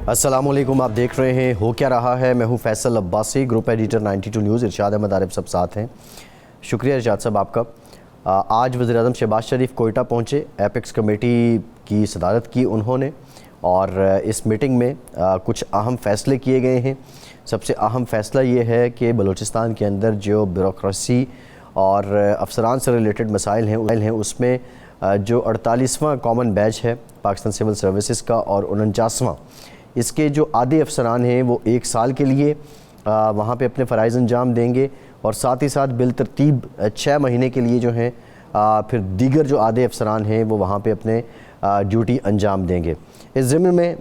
السلام علیکم، آپ دیکھ رہے ہیں ہو کیا رہا ہے۔ میں ہوں Faisal Abbasi, group editor 92 news. Irshad Ahmad Arif صاحب ساتھ ہیں۔ شکریہ ارشاد صاحب آپ کا۔ آج وزیر اعظم شہباز شریف کوئٹہ پہنچے، ایپیکس کمیٹی کی صدارت کی انہوں نے، اور اس میٹنگ میں کچھ اہم فیصلے کیے گئے ہیں۔ سب سے اہم فیصلہ یہ ہے کہ بلوچستان کے اندر جو بیوروکریسی اور افسران سے ریلیٹڈ مسائل ہیں اس میں جو 48واں کامن بیچ ہے پاکستان سول سروسز کا اور 49واں، اس کے جو آدھے افسران ہیں وہ 1 سال کے لیے وہاں پہ اپنے فرائض انجام دیں گے، اور ساتھ ہی ساتھ بالترتیب 6 مہینے کے لیے جو ہیں پھر دیگر جو آدھے افسران ہیں وہ وہاں پہ اپنے ڈیوٹی انجام دیں گے۔ اس ضمن میں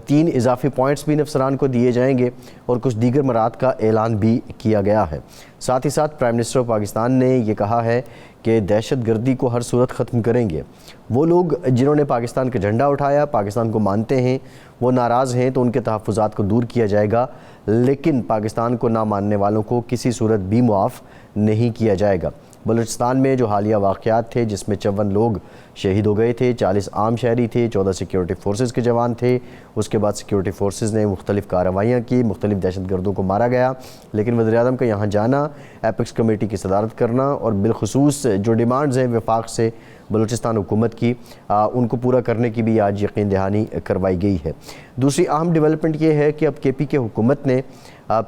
3 اضافی پوائنٹس بھی ان افسران کو دیے جائیں گے اور کچھ دیگر مراد کا اعلان بھی کیا گیا ہے۔ ساتھ ہی ساتھ پرائم منسٹر آف پاکستان نے یہ کہا ہے کہ دہشت گردی کو ہر صورت ختم کریں گے۔ وہ لوگ جنہوں نے پاکستان کا جھنڈا اٹھایا، پاکستان کو مانتے ہیں، وہ ناراض ہیں تو ان کے تحفظات کو دور کیا جائے گا، لیکن پاکستان کو نہ ماننے والوں کو کسی صورت بھی معاف نہیں کیا جائے گا۔ بلوچستان میں جو حالیہ واقعات تھے جس میں 54 لوگ شہید ہو گئے تھے، 40 عام شہری تھے، 14 سیکیورٹی فورسز کے جوان تھے، اس کے بعد سیکیورٹی فورسز نے مختلف کارروائیاں کی، مختلف دہشت گردوں کو مارا گیا، لیکن وزیر اعظم کا یہاں جانا، ایپیکس کمیٹی کی صدارت کرنا اور بالخصوص جو ڈیمانڈز ہیں وفاق سے بلوچستان حکومت کی، ان کو پورا کرنے کی بھی آج یقین دہانی کروائی گئی ہے۔ دوسری اہم ڈیولپمنٹ یہ ہے کہ اب کے پی کے حکومت نے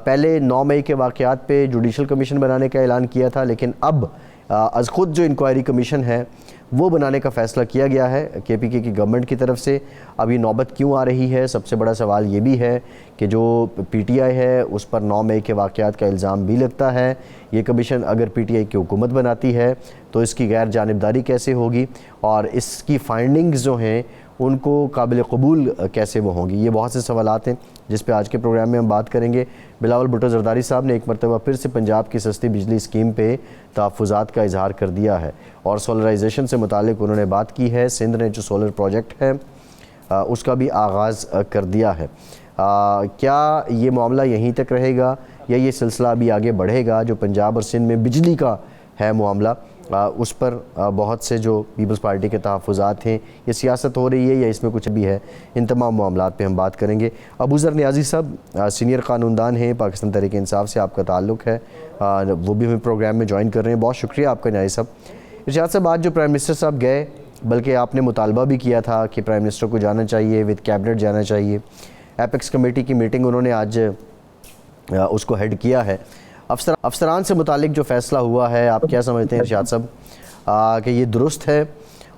پہلے 9 مئی کے واقعات پہ جوڈیشل کمیشن بنانے کا اعلان کیا تھا، لیکن اب از خود جو انکوائری کمیشن ہے وہ بنانے کا فیصلہ کیا گیا ہے کے پی کے کی گورنمنٹ کی طرف سے۔ اب یہ نوبت کیوں آ رہی ہے؟ سب سے بڑا سوال یہ بھی ہے کہ جو پی ٹی آئی ہے اس پر 9 مئی کے واقعات کا الزام بھی لگتا ہے۔ یہ کمیشن اگر پی ٹی آئی کی حکومت بناتی ہے تو اس کی غیر جانبداری کیسے ہوگی، اور اس کی فائنڈنگز جو ہیں ان کو قابل قبول کیسے وہ ہوں گی؟ یہ بہت سے سوالات ہیں جس پہ آج کے پروگرام میں ہم بات کریں گے۔ بلاول بھٹو زرداری صاحب نے ایک مرتبہ پھر سے پنجاب کی سستی بجلی اسکیم پہ تحفظات کا اظہار کر دیا ہے، اور سولرائزیشن سے متعلق انہوں نے بات کی ہے۔ سندھ نے جو سولر پروجیکٹ ہے اس کا بھی آغاز کر دیا ہے۔ کیا یہ معاملہ یہیں تک رہے گا یا یہ سلسلہ ابھی آگے بڑھے گا؟ جو پنجاب اور سندھ میں بجلی کا ہے معاملہ، اس پر بہت سے جو پیپلز پارٹی کے تحفظات ہیں، یہ سیاست ہو رہی ہے یا اس میں کچھ بھی ہے؟ ان تمام معاملات پہ ہم بات کریں گے۔ ابوذر نیازی صاحب سینئر قانوندان ہیں، پاکستان تحریک انصاف سے آپ کا تعلق ہے، وہ بھی ہمیں پروگرام میں جوائن کر رہے ہیں۔ بہت شکریہ آپ کا نیازی صاحب۔ ارشاد صاحب، آج جو پرائم منسٹر صاحب گئے، بلکہ آپ نے مطالبہ بھی کیا تھا کہ پرائم منسٹر کو جانا چاہیے، وتھ کیبنٹ جانا چاہیے، ایپیکس کمیٹی کی میٹنگ انہوں نے آج اس کو ہیڈ کیا ہے۔ افسران سے متعلق جو فیصلہ ہوا ہے، آپ کیا سمجھتے ہیں ارشاد صاحب کہ یہ درست ہے؟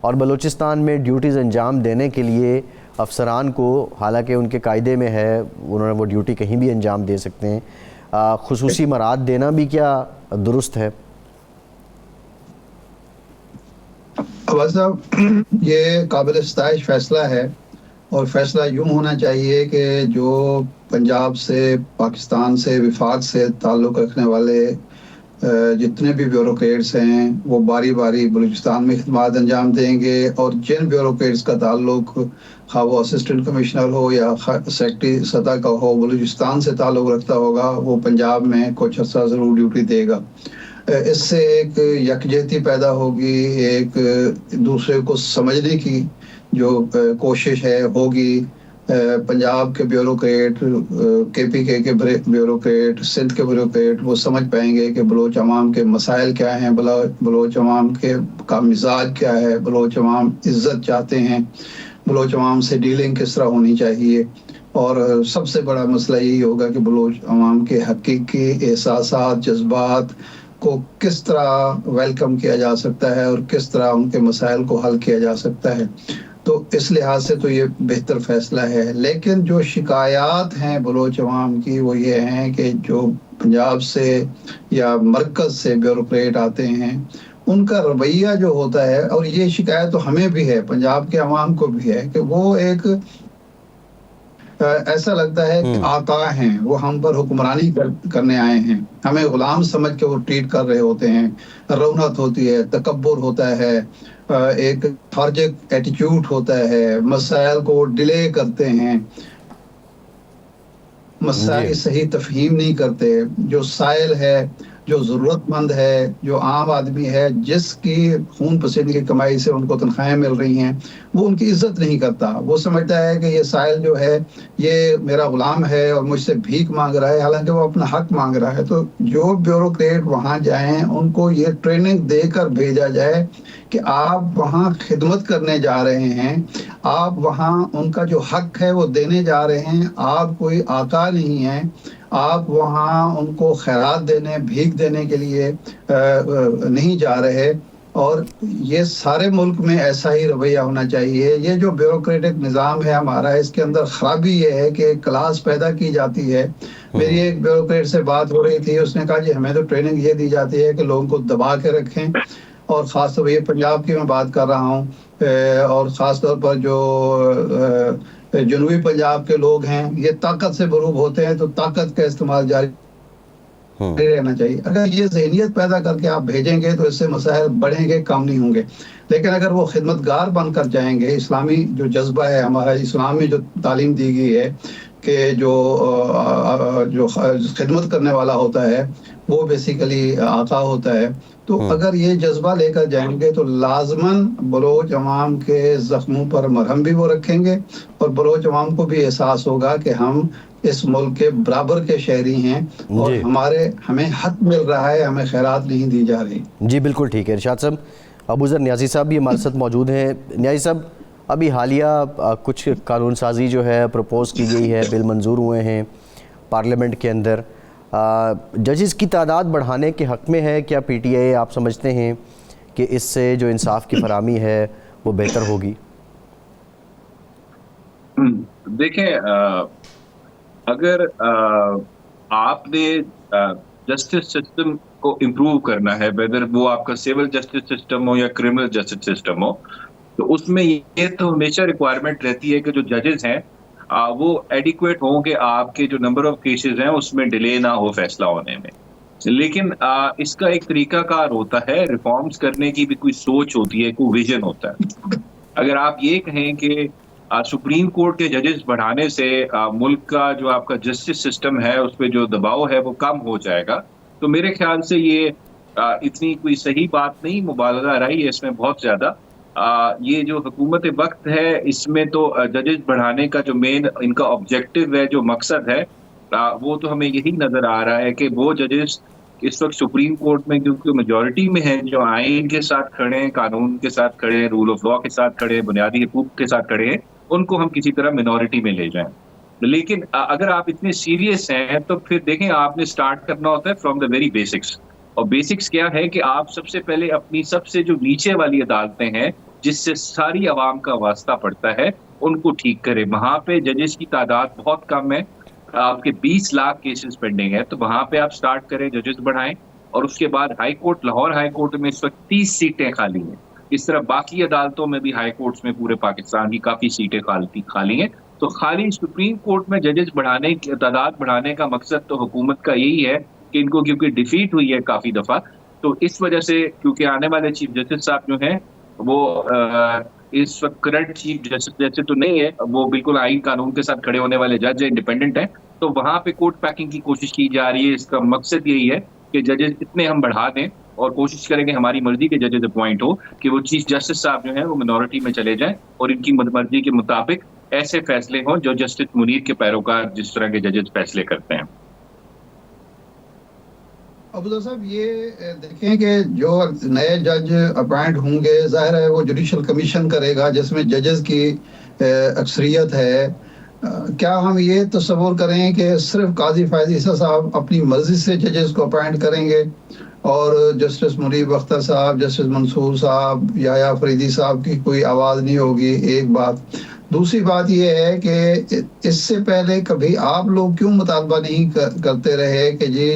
اور بلوچستان میں ڈیوٹیز انجام دینے کے لیے افسران کو، حالانکہ ان کے قاعدے میں ہے انہوں نے وہ ڈیوٹی کہیں بھی انجام دے سکتے ہیں، خصوصی مراد دینا بھی کیا درست ہے؟ عباس صاحب، یہ قابل ستائش فیصلہ ہے، اور فیصلہ یوں ہونا چاہیے کہ جو پنجاب سے، پاکستان سے، وفاق سے تعلق رکھنے والے جتنے بھی بیوروکریٹس ہیں وہ باری باری بلوچستان میں خدمات انجام دیں گے، اور جن بیوروکریٹس کا تعلق، خواہ وہ اسسٹنٹ کمشنر ہو یا سیکٹری سطح کا ہو، بلوچستان سے تعلق رکھتا ہوگا، وہ پنجاب میں کچھ عرصہ ضرور ڈیوٹی دے گا۔ اس سے ایک یکجہتی پیدا ہوگی، ایک دوسرے کو سمجھنے کی جو کوشش ہے ہوگی۔ پنجاب کے بیوروکریٹ، کے پی کے بیوروکریٹ، سندھ کے بیوروکریٹ وہ سمجھ پائیں گے کہ بلوچ عوام کے مسائل کیا ہیں، بلوچ عوام کا مزاج کیا ہے، بلوچ عوام عزت چاہتے ہیں، بلوچ عوام سے ڈیلنگ کس طرح ہونی چاہیے، اور سب سے بڑا مسئلہ یہی ہوگا کہ بلوچ عوام کے حقیقی احساسات، جذبات کو کس طرح ویلکم کیا جا سکتا ہے اور کس طرح ان کے مسائل کو حل کیا جا سکتا ہے۔ تو اس لحاظ سے تو یہ بہتر فیصلہ ہے۔ لیکن جو شکایات ہیں بلوچ عوام کی وہ یہ ہیں کہ جو پنجاب سے یا مرکز سے بیوروکریٹ آتے ہیں ان کا رویہ جو ہوتا ہے، اور یہ شکایت تو ہمیں بھی ہے، پنجاب کے عوام کو بھی ہے، کہ وہ ایک ایسا لگتا ہے کہ آقا ہیں، وہ ہم پر حکمرانی کرنے آئے ہیں، ہمیں غلام سمجھ کے وہ ٹریٹ کر رہے ہوتے ہیں۔ رونت ہوتی ہے، تکبر ہوتا ہے، ایک خارجک ایٹیٹیوڈ ہوتا ہے، مسائل کو ڈیلے کرتے ہیں، مسائل کی صحیح تفہیم نہیں کرتے۔ جو سائل ہے جو ضرورت مند ہے، جو عام آدمی ہے، جس کی خون پسینے کی کمائی سے ان کو تنخواہیں مل رہی ہیں، وہ ان کی عزت نہیں کرتا. وہ سمجھتا ہے کہ یہ سائل جو ہے یہ میرا غلام ہے اور مجھ سے بھیک مانگ رہا ہے، حالانکہ وہ اپنا حق مانگ رہا ہے. تو جو بیوروکریٹ وہاں جائیں ان کو یہ ٹریننگ دے کر بھیجا جائے کہ آپ وہاں خدمت کرنے جا رہے ہیں، آپ وہاں ان کا جو حق ہے وہ دینے جا رہے ہیں. آپ کوئی آقا نہیں ہیں، آپ وہاں ان کو خیرات دینے، بھیک دینے کے لیے نہیں جا رہے. اور یہ سارے ملک میں ایسا ہی رویہ ہونا چاہیے. یہ جو بیوروکریٹک نظام ہے ہمارا، اس کے اندر خرابی یہ ہے کہ ایک کلاس پیدا کی جاتی ہے. میری ایک بیوروکریٹ سے بات ہو رہی تھی، اس نے کہا جی ہمیں تو ٹریننگ یہ دی جاتی ہے کہ لوگوں کو دبا کے رکھیں، اور خاص طور پر یہ پنجاب کی میں بات کر رہا ہوں، اور خاص طور پر جو جنوبی پنجاب کے لوگ ہیں یہ طاقت سے مروب ہوتے ہیں، تو طاقت کا استعمال جاری رہنا چاہیے. اگر یہ ذہنیت پیدا کر کے آپ بھیجیں گے تو اس سے مسائل بڑھیں گے، کم نہیں ہوں گے. لیکن اگر وہ خدمتگار بن کر جائیں گے، اسلامی جو جذبہ ہے ہمارا، اسلام میں جو تعلیم دی گئی ہے کہ جو خدمت کرنے والا ہوتا ہے وہ بیسیکلی آقا ہوتا ہے، تو اگر یہ جذبہ لے کر جائیں گے تو لازماً بلوچ عوام کے زخموں پر مرہم بھی وہ رکھیں گے، اور بلوچ عوام کو بھی احساس ہوگا کہ ہم اس ملک کے برابر کے شہری ہیں، اور جی ہمیں حق مل رہا ہے، ہمیں خیرات نہیں دی جا رہی. جی بالکل ٹھیک ہے. ارشاد صاحب، ابوذر نیازی صاحب بھی ہمارے ساتھ موجود ہیں. نیازی صاحب، ابھی حالیہ کچھ قانون سازی جو ہے پروپوز کی گئی ہے، بل منظور ہوئے ہیں پارلیمنٹ کے اندر، ججز کی تعداد بڑھانے کے حق میں ہے کیا پی ٹی آئی؟ آپ سمجھتے ہیں کہ اس سے جو انصاف کی فراہمی ہے وہ بہتر ہوگی؟ دیکھیں، اگر آپ نے جسٹس سسٹم کو امپروو کرنا ہے، ویدر وہ آپ کا سول جسٹس سسٹم ہو یا کرمنل جسٹس سسٹم ہو، تو اس میں یہ تو ہمیشہ ریکوائرمنٹ رہتی ہے کہ جو ججز ہیں وہ ایڈیکویٹ ہوں کہ آپ کے جو نمبر آف کیسز ہیں اس میں ڈیلے نہ ہو فیصلہ ہونے میں. لیکن اس کا ایک طریقہ کار ہوتا ہے، ریفارمز کرنے کی بھی کوئی سوچ ہوتی ہے، کوئی ویژن ہوتا ہے. اگر آپ یہ کہیں کہ سپریم کورٹ کے ججز بڑھانے سے ملک کا جو آپ کا جسٹس سسٹم ہے اس پہ جو دباؤ ہے وہ کم ہو جائے گا، تو میرے خیال سے یہ اتنی کوئی صحیح بات نہیں. مبالغہ رہی ہے اس میں بہت زیادہ. یہ جو حکومت وقت ہے اس میں تو ججز بڑھانے کا جو مین ان کا آبجیکٹو ہے، جو مقصد ہے، وہ تو ہمیں یہی نظر آ رہا ہے کہ وہ ججز اس وقت سپریم کورٹ میں کیونکہ میجورٹی میں ہیں، جو آئین کے ساتھ کھڑے ہیں، قانون کے ساتھ کھڑے ہیں، رول آف لا کے ساتھ کھڑے ہیں، بنیادی حقوق کے ساتھ کھڑے ہیں، ان کو ہم کسی طرح منورٹی میں لے جائیں. لیکن اگر آپ اتنے سیریس ہیں تو پھر دیکھیں آپ نے سٹارٹ کرنا ہوتا ہے فرام دا ویری بیسکس. اور بیسکس کیا ہے کہ آپ سب سے پہلے اپنی سب سے جو نیچے والی عدالتیں ہیں جس سے ساری عوام کا واسطہ پڑتا ہے ان کو ٹھیک کریں. وہاں پہ ججز کی تعداد بہت کم ہے، آپ کے 20 لاکھ کیسز پینڈنگ ہے، تو وہاں پہ آپ سٹارٹ کریں، ججز بڑھائیں. اور اس کے بعد high court, Lahore high court میں اس وقت 30 سیٹیں خالی ہیں. اس طرح باقی عدالتوں میں بھی، ہائی کورٹس میں پورے پاکستان کی کافی سیٹیں خالی ہیں. تو خالی سپریم کورٹ میں ججز بڑھانے کی تعداد بڑھانے کا مقصد تو حکومت کا یہی ہے کہ ان کو کیونکہ ڈیفیٹ ہوئی ہے کافی دفعہ، تو اس وجہ سے کیونکہ آنے والے چیف جسٹس صاحب جو ہیں وہ اس وقت کرنٹ چیف جسٹس جیسے تو نہیں ہے، وہ بالکل آئین قانون کے ساتھ کھڑے ہونے والے جج ہیں، انڈیپینڈنٹ ہیں. تو وہاں پہ کورٹ پیکنگ کی کوشش کی جا رہی ہے. اس کا مقصد یہی ہے کہ ججز اتنے ہم بڑھا دیں اور کوشش کریں کہ ہماری مرضی کے ججز اپوائنٹ ہو، کہ وہ چیف جسٹس صاحب جو ہیں وہ منورٹی میں چلے جائیں اور ان کی مرضی کے مطابق ایسے فیصلے ہوں جو جسٹس منیر کے پیروکار جس طرح کے ججز فیصلے کرتے ہیں. ابوذر صاحب، یہ دیکھیں کہ جو نئے جج اپوائنٹ ہوں گے، ظاہر ہے وہ جوڈیشل کمیشن کرے گا جس میں ججز کی اکثریت ہے. کیا ہم یہ تصور کریں کہ صرف قاضی فائز عیسیٰ صاحب اپنی مرضی سے ججز کو اپوائنٹ کریں گے اور جسٹس منیب اختر صاحب، جسٹس منصور صاحب، یحییٰ فریدی صاحب کی کوئی آواز نہیں ہوگی؟ ایک بات. دوسری بات یہ ہے کہ اس سے پہلے کبھی آپ لوگ کیوں مطالبہ نہیں کرتے رہے کہ جی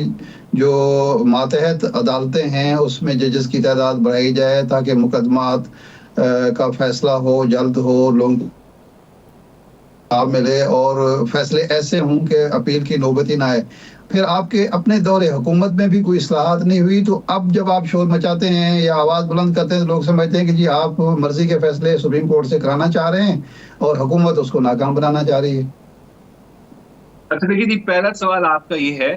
جو ماتحت عدالتیں ہیں اس میں ججز کی تعداد بڑھائی جائے تاکہ مقدمات کا فیصلہ ہو، جلد ہو، لوگوں کو ملے اور فیصلے ایسے ہوں کہ اپیل کی نوبت ہی نہ آئے. پھر آپ کے اپنے دور حکومت میں بھی کوئی اصلاحات نہیں ہوئی، تو اب جب آپ شور مچاتے ہیں یا آواز بلند کرتے ہیں تو لوگ سمجھتے ہیں کہ جی آپ مرضی کے فیصلے سپریم کورٹ سے کرانا چاہ رہے ہیں اور حکومت اس کو ناکام بنانا چاہ رہی ہے. اچھا دیکھیے جی، پہلا سوال آپ کا یہ ہے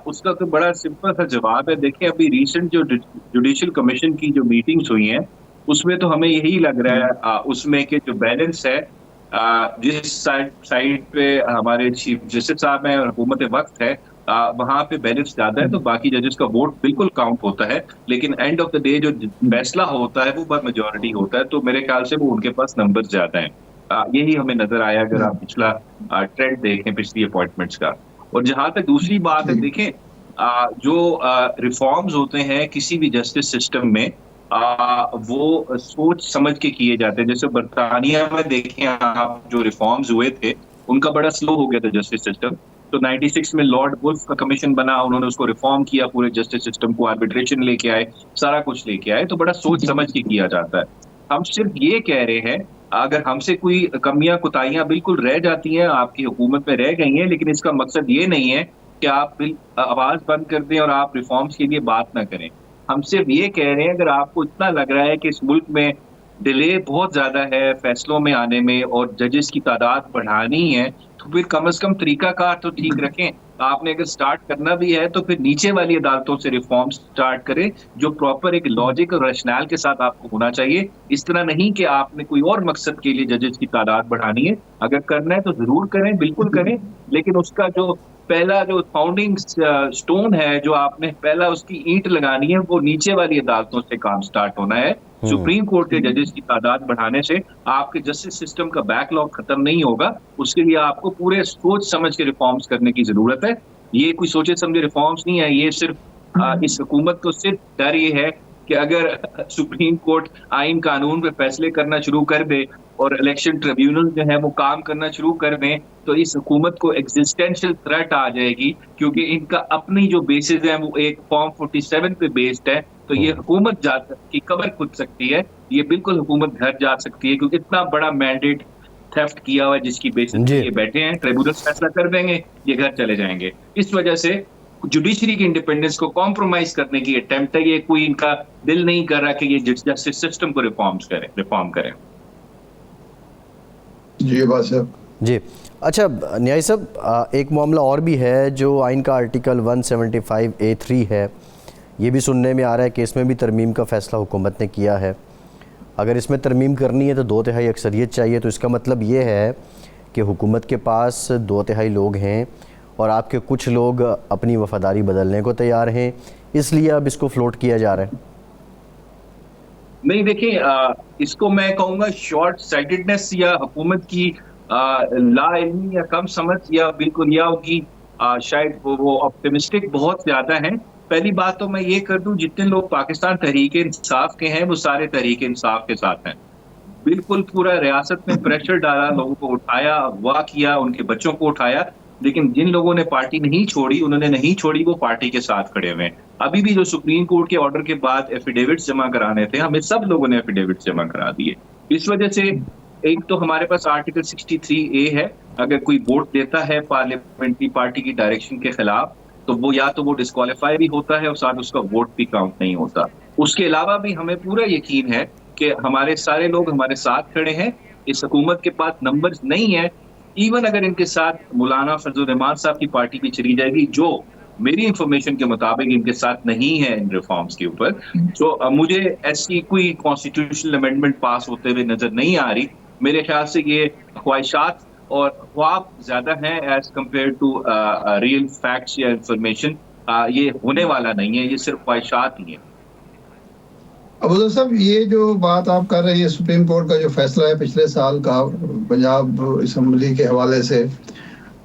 اس کا تو بڑا سمپل سا جواب ہے. دیکھیں ابھی ریسنٹ جو جوڈیشل کمیشن کی جو میٹنگز ہوئی ہیں اس میں تو ہمیں یہی لگ رہا ہے اس میں کہ جو بیلنس ہے جس سائڈ پہ ہمارے چیف جسٹس صاحب ہیں اور حکومت وقت ہے وہاں پہ بیلنس زیادہ ہے تو باقی ججز کا ووٹ بالکل کاؤنٹ ہوتا ہے. لیکن اینڈ آف دا ڈے جو فیصلہ ہوتا ہے وہ بر میجورٹی ہوتا ہے, تو میرے خیال سے وہ ان کے پاس نمبر زیادہ ہیں. یہی ہمیں نظر آیا اگر آپ پچھلا ٹرینڈ دیکھیں پچھلی اپوائنٹمنٹس کا. اور جہاں تک دوسری بات ہے, دیکھیں جو ریفارمز ہوتے ہیں کسی بھی جسٹس سسٹم میں وہ سوچ سمجھ کے کیے جاتے ہیں. جیسے برطانیہ میں دیکھیں آپ جو ریفارمز ہوئے تھے ان کا بڑا سلو ہو گیا تھا جسٹس سسٹم. تو 96 میں لارڈ ولف کا کمیشن بنا, انہوں نے اس کو ریفارم کیا, پورے جسٹس سسٹم کو آربیٹریشن لے کے آئے, سارا کچھ لے کے آئے. تو بڑا سوچ سمجھ کے کیا جاتا ہے. ہم صرف یہ کہہ رہے ہیں اگر ہم سے کوئی کمیاں کوتاہیاں بالکل رہ جاتی ہیں, آپ کی حکومت میں رہ گئی ہیں, لیکن اس کا مقصد یہ نہیں ہے کہ آپ آواز بند کر دیں اور آپ ریفارمز کے لیے بات نہ کریں. ہم صرف یہ کہہ رہے ہیں اگر آپ کو اتنا لگ رہا ہے کہ اس ملک میں ڈیلے بہت زیادہ ہے فیصلوں میں آنے میں اور ججز کی تعداد بڑھانی ہے تو پھر کم از کم طریقہ کار تو ٹھیک رکھیں. آپ نے اگر سٹارٹ کرنا بھی ہے تو پھر نیچے والی عدالتوں سے ریفارم سٹارٹ کریں جو پراپر ایک لاجک اور ریشنال کے ساتھ آپ کو ہونا چاہیے. اس طرح نہیں کہ آپ نے کوئی اور مقصد کے لیے ججز کی تعداد بڑھانی ہے. اگر کرنا ہے تو ضرور کریں, بالکل کریں, لیکن اس کا جو پہلا جو فاؤنڈنگ سٹون ہے, جو آپ نے پہلا اس کی اینٹ لگانی ہے, وہ نیچے والی عدالتوں سے کام سٹارٹ ہونا ہے. سپریم کورٹ کے ججز کی تعداد بڑھانے سے آپ کے جسٹس سسٹم کا بیک لاگ ختم نہیں ہوگا. اس کے لیے آپ کو پورے سوچ سمجھ کے ریفارمز کرنے کی ضرورت ہے. یہ کوئی سوچے سمجھے ریفارمز نہیں ہے, یہ صرف اس حکومت کو صرف ڈر یہ ہے کہ اگر سپریم کورٹ آئین قانون پہ فیصلے کرنا شروع کر دے اور الیکشن ٹریبیونل جو ہے وہ کام کرنا شروع کر دیں تو اس حکومت کو ایگزسٹینشل تھریٹ آ جائے گی, کیونکہ ان کا اپنی جو بیسز ہیں وہ ایک فارم 47 پہ بیسڈ ہے. تو یہ حکومت کی کمر کھد سکتی ہے, یہ بالکل حکومت گھر جا سکتی ہے, کیونکہ اتنا بڑا مینڈیٹ تھیفٹ کیا ہوا ہے جس کی بیسس پہ یہ بیٹھے ہیں. ٹریبیونل فیصلہ کر دیں گے, یہ گھر چلے جائیں گے. اس وجہ سے جوڈیشری کی انڈیپینڈنس کو کمپرومائز کرنے کی اٹیمپٹ ہے. یہ کوئی ان کا دل نہیں کر رہا کہ یہ جسٹس سسٹم کو ریفارم کریں. جی بات صاحب. جی اچھا نیائی صاحب, ایک معاملہ اور بھی ہے جو آئین کا آرٹیکل 175A3 ہے, یہ بھی سننے میں آ رہا ہے کہ اس میں بھی ترمیم کا فیصلہ حکومت نے کیا ہے. اگر اس میں ترمیم کرنی ہے تو 2/3 اکثریت چاہیے, تو اس کا مطلب یہ ہے کہ حکومت کے پاس 2/3 لوگ ہیں اور آپ کے کچھ لوگ اپنی وفاداری بدلنے کو تیار ہیں, اس لیے اب اس کو فلوٹ کیا جا رہا ہے. نہیں دیکھیں, اس کو میں کہوں گا شارٹ سائٹڈنس یا حکومت کی لا علمی یا کم سمجھ یا بالکل یا کی شاید وہ آپٹیمسٹک بہت زیادہ ہیں. پہلی بات تو میں یہ کر دوں, جتنے لوگ پاکستان تحریک انصاف کے ہیں وہ سارے تحریک انصاف کے ساتھ ہیں. بالکل پورا ریاست میں پریشر ڈالا, لوگوں کو اٹھایا, اغوا کیا, ان کے بچوں کو اٹھایا, لیکن جن لوگوں نے پارٹی نہیں چھوڑی انہوں نے نہیں چھوڑی, وہ پارٹی کے ساتھ کھڑے ہوئے ہیں. ابھی بھی جو سپریم کورٹ کے آرڈر کے بعد ایفیڈیوٹس جمع کرانے تھے, ہمیں سب لوگوں نے ایفیڈیوٹس جمع کرا دیے. اس وجہ سے ایک تو ہمارے پاس آرٹیکل 63A ہے, اگر کوئی ووٹ دیتا ہے پارلیمنٹری پارٹی کی ڈائریکشن کے خلاف تو وہ یا تو وہ ڈسکوالیفائی بھی ہوتا ہے اور ساتھ اس کا ووٹ بھی کاؤنٹ نہیں ہوتا. اس کے علاوہ بھی ہمیں پورا یقین ہے کہ ہمارے سارے لوگ ہمارے ساتھ کھڑے ہیں. اس حکومت کے پاس نمبرز نہیں ہیں, ایون اگر ان کے ساتھ مولانا فضل الرحمان صاحب کی پارٹی بھی چلی جائے گی, جو میری انفارمیشن کے مطابق ان کے ساتھ نہیں ہے ان ریفارمز کے اوپر, تو مجھے ایسی کوئی کانسٹیٹیوشنل امینڈمنٹ پاس ہوتے ہوئے نظر نہیں آ رہی. میرے خیال سے یہ خواہشات اور خواب زیادہ ہیں as compare to real facts یا انفارمیشن. یہ ہونے والا نہیں ہے, یہ صرف خواہشات ہی ہیں. ابوذر صاحب, یہ جو بات آپ کر رہے ہیں سپریم کورٹ کا جو فیصلہ ہے پچھلے سال کا پنجاب اسمبلی کے حوالے سے,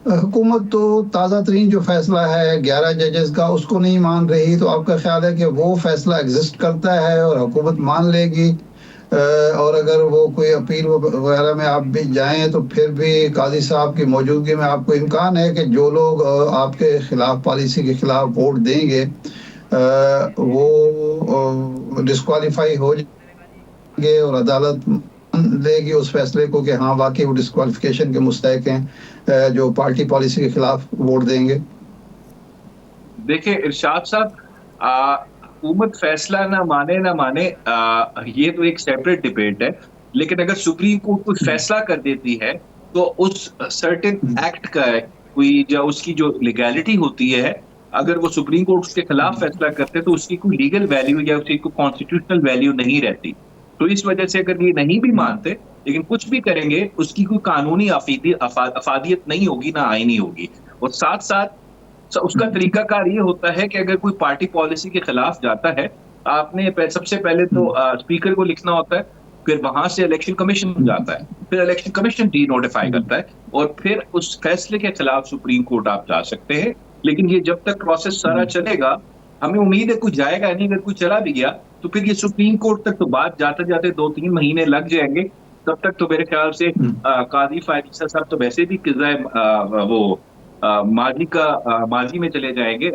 حکومت تو تازہ ترین جو فیصلہ ہے 11 ججز کا اس کو نہیں مان رہی, تو آپ کا خیال ہے کہ وہ فیصلہ ایگزسٹ کرتا ہے اور حکومت مان لے گی, اور اگر وہ کوئی اپیل وغیرہ میں آپ بھی جائیں تو پھر بھی قاضی صاحب کی موجودگی میں آپ کو امکان ہے کہ جو لوگ آپ کے خلاف پالیسی کے خلاف ووٹ دیں گے وہ ڈسکوالیفائی ہو جائیں گے اور عدالت لے گی اس فیصلے کو کہ ہاں واقعی وہ ڈسکوالیفیکیشن کے مستحق ہیں جو پارٹی پالیسی کے خلاف ووٹ دیں گے؟ دیکھیں ارشاد صاحب, حکومت فیصلہ نہ مانے یہ تو ایک سیپریٹ ڈیبیٹ ہے, لیکن اگر سپریم کورٹ کوئی فیصلہ کر دیتی ہے تو اس سرٹن ایکٹ کا کوئی جو اس کی جو لیگیلٹی ہوتی ہے اگر وہ سپریم کورٹ کے خلاف فیصلہ کرتے تو اس کی کوئی لیگل ویلیو یا اس کی کوئی کانسٹیٹیوشنل ویلیو نہیں رہتی. تو اس وجہ سے اگر یہ نہیں بھی مانتے لیکن کچھ بھی کریں گے اس کی کوئی قانونی افادیت نہیں ہوگی نہ آئینی ہوگی. اور ساتھ ساتھ اس کا طریقہ کار یہ ہوتا ہے کہ اگر کوئی پارٹی پالیسی کے خلاف جاتا ہے آپ نے سب سے پہلے تو اسپیکر کو لکھنا ہوتا ہے, پھر وہاں سے الیکشن کمیشن جاتا ہے, پھر الیکشن کمیشن ڈی نوٹیفائی کرتا ہے اور پھر اس فیصلے کے خلاف سپریم کورٹ آپ جا سکتے ہیں. لیکن یہ جب تک پروسیس سارا چلے گا ہمیں امید ہے کوئی جائے گا نہیں, اگر کوئی چلا بھی گیا تو پھر یہ سپریم کورٹ تک تو بات جاتے جاتے 2-3 مہینے لگ جائیں گے. تب تک تو میرے خیال سے قاضی فائز عیسیٰ صاحب تو ویسے بھی قضائے وہ ماضی میں چلے جائیں گے,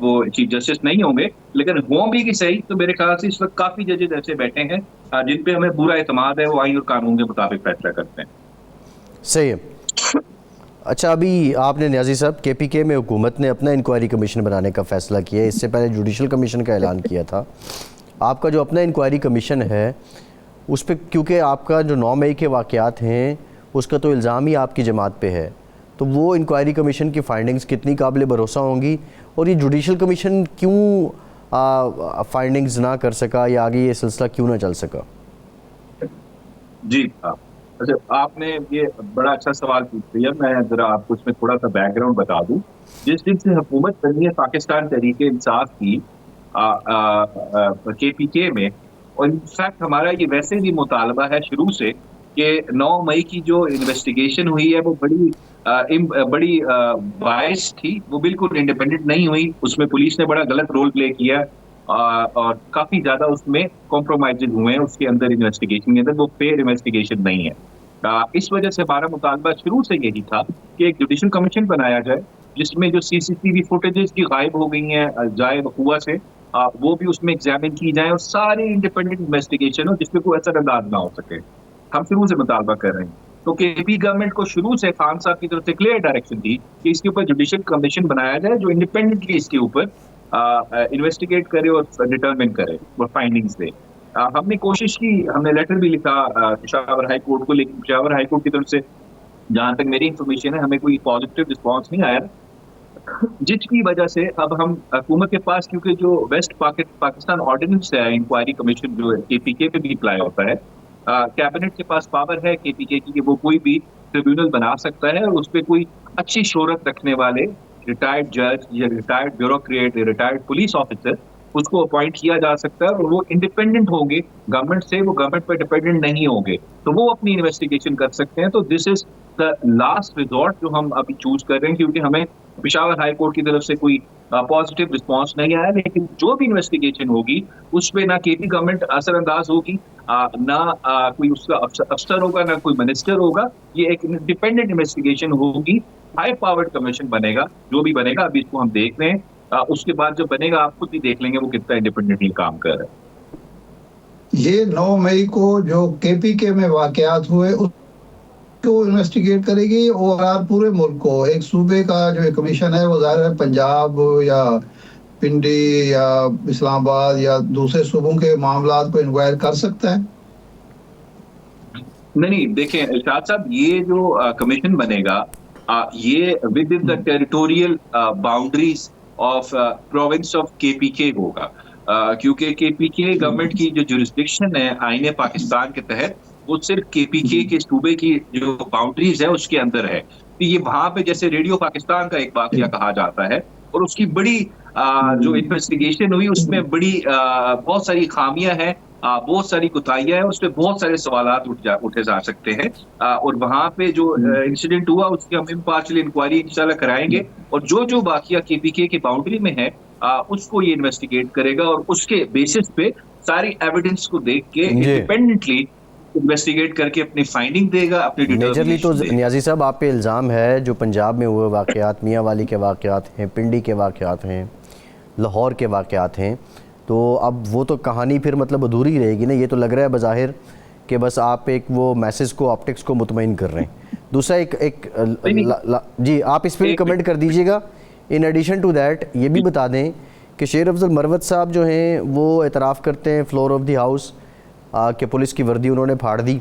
وہ چیف جسٹس نہیں ہوں گے. لیکن ہوں بھی کہ صحیح تو میرے خیال سے اس وقت کافی ججز ایسے بیٹھے ہیں جن پہ ہمیں پورا اعتماد ہے, وہ آئین اور قانون کے مطابق فیصلہ کرتے ہیں. صحیح ہے. اچھا, ابھی آپ نے نیازی صاحب کے پی کے میں حکومت نے اپنا انکوائری کمیشن بنانے کا فیصلہ کیا ہے, اس سے پہلے جوڈیشل کمیشن کا اعلان کیا تھا. آپ کا جو اپنا انکوائری کمیشن ہے اس پہ کیونکہ آپ کا جو 9 مئی کے واقعات ہیں اس کا تو الزام ہی آپ کی جماعت پہ ہے, تو وہ انکوائری کمیشن کی فائنڈنگز کتنی قابل بھروسہ ہوں گی, اور یہ جوڈیشل کمیشن کیوں فائنڈنگز نہ کر سکا یا آگے یہ سلسلہ کیوں نہ چل سکا؟ جی اچھا, آپ نے یہ بڑا اچھا سوال پوچھ لیا. میں ذرا آپ کو اس میں تھوڑا سا بیک گراؤنڈ بتا دوں. جس دن سے حکومت بنی ہے پاکستان تحریک انصاف کی کے پی کے میں, اور انفیکٹ ہمارا یہ ویسے بھی مطالبہ ہے شروع سے کہ 9 مئی کی جو انویسٹیگیشن ہوئی ہے وہ بڑی بائس تھی, وہ بالکل انڈیپینڈنٹ نہیں ہوئی. اس میں پولیس نے بڑا غلط رول پلے کیا اور کافی زیادہ اس میں کمپرومائز ہوئے ہیں اس کے اندر انویسٹیگیشن کے اندر, وہ فیئر انویسٹیگیشن نہیں ہے. اس وجہ سے ہمارا مطالبہ شروع سے یہی تھا کہ ایک جوڈیشل کمیشن بنایا جائے جس میں جو CCTV فوٹیجز کی غائب ہو گئی ہیں ضائع وقوع سے, وہ بھی اس میں ایگزامن کی جائیں اور ساری انڈیپینڈنٹ انویسٹیگیشن ہو جس میں کوئی اثر انداز نہ ہو سکے. ہم شروع سے مطالبہ کر رہے ہیں. تو کے پی گورنمنٹ کو شروع سے خان صاحب کی طرف سے کلیئر ڈائریکشن تھی کہ اس کے اوپر جوڈیشل کمیشن بنایا جائے جو انڈیپینڈنٹلی اس کے اوپر انویسٹیگیٹ کرے اور ڈٹرمن کرے اور فائنڈنگز دے. ہم نے کوشش کی, ہم نے لیٹر بھی لکھا پشاور ہائی کورٹ کو, لیکن پشاور ہائی کورٹ کی طرف سے جہاں تک میری انفارمیشن ہے ہمیں کوئی پازیٹیو رسپانس نہیں آیا, جس کی وجہ سے اب ہم حکومت کے پاس, کیونکہ جو ویسٹ پاکستان آرڈیننس ہے انکوائری کمیشن جو کے پی کے پہ بھی اپلائی ہوتا ہے, کیبنٹ کے پاس پاور ہے کے پی کے کی کہ وہ کوئی بھی ٹریبیونل بنا سکتا ہے اور اس پہ کوئی اچھی شہرت رکھنے والے ریٹائرڈ جج یا ریٹائرڈ بیوروکریٹ یا ریٹائرڈ پولیس آفیسر اس کو اپوائنٹ کیا جا سکتا ہے, اور وہ انڈیپینڈنٹ ہوں گے گورنمنٹ سے, وہ گورنمنٹ پہ ڈیپینڈنٹ نہیں ہوں گے, تو وہ اپنی انویسٹیگیشن کر سکتے ہیں. تو دس از دا لاسٹ ریزورٹ جو ہم ابھی چوز کر رہے ہیں, کیونکہ ہمیں پشاور ہائی کورٹ کی طرف سے کوئی پازیٹیو رسپانس نہیں آیا. لیکن جو بھی انویسٹیگیشن ہوگی اس پہ نہ کے پی گورنمنٹ اثر انداز ہوگی, نہ کوئی اس کا افسر ہوگا, نہ کوئی منسٹر ہوگا. یہ ایک انڈیپینڈنٹ انویسٹیگیشن ہوگی, ہائی پاورڈ کمیشن بنے گا, جو بھی بنے گا ابھی اس کو ہم دیکھ رہے ہیں. اس کے بعد جو بنے گا آپ خود بھی دیکھ لیں گے وہ کتنا انڈیپینڈنٹلی کام کر رہا ہے. یہ 9 مئی کو جو کے پی کے میں واقعات ہوئے اس کو انویسٹیگیٹ کرے گی اور پورے ملک کو, ایک صوبے کا جو کمیشن ہے وہ ظاہر ہے پنجاب یا پنڈی یا اسلام آباد یا دوسرے صوبوں کے معاملات کو انکوائر کر سکتا ہے؟ نہیں, دیکھیں ارشاد صاحب, یہ جو کمیشن بنے گا یہ with in the territorial boundaries of province of کے پی کے ہوگا, کیونکہ کے پی کے گورنمنٹ کی جو جورسڈکشن ہے آئین پاکستان کے تحت وہ صرف کے پی کے صوبے کی جو باؤنڈریز ہے اس کے اندر ہے. یہ وہاں پہ جیسے ریڈیو پاکستان کا ایک واقعہ کہا جاتا ہے, اور اس کی بڑی جو انویسٹیگیشن ہوئی اس میں بڑی بہت ساری خامیاں ہیں, بہت ساری کوتاہیاں ہیں, اس پہ بہت سارے سوالات اٹھے جا سکتے ہیں. اور وہاں پہ جو انسیڈنٹ ہوا اس کی ہم امپارشل انکوائری انشاءاللہ کرائیں گے, اور جو واقعہ کے پی کے باؤنڈری میں ہے اس کو یہ انویسٹیگیٹ کرے گا, اور اس کے بیسس پہ ساری ایویڈنس کو دیکھ کے انڈیپینڈنٹلی انویسٹیگیٹ کر کے اپنی فائنڈنگ دے گا, اپنی میجرلی. تو نیازی صاحب آپ پہ الزام ہے جو پنجاب میں ہوئے واقعات, میاں والی کے واقعات ہیں, پنڈی کے واقعات ہیں, لاہور کے واقعات ہیں, تو اب وہ تو کہانی پھر مطلب ادھوری رہے گی نا. یہ تو لگ رہا ہے بظاہر کہ بس آپ ایک وہ میسج کو, آپٹکس کو مطمئن کر رہے ہیں. دوسرا ایک جی آپ اس پہ کمنٹ کر دیجیے گا. ان ایڈیشن ٹو دیٹ یہ بھی بتا دیں کہ شیر افضل مروت صاحب جو ہیں وہ اعتراف کرتے ہیں فلور آف دی ہاؤس کہ پولیس کی وردی انہوں نے پھاڑ دی,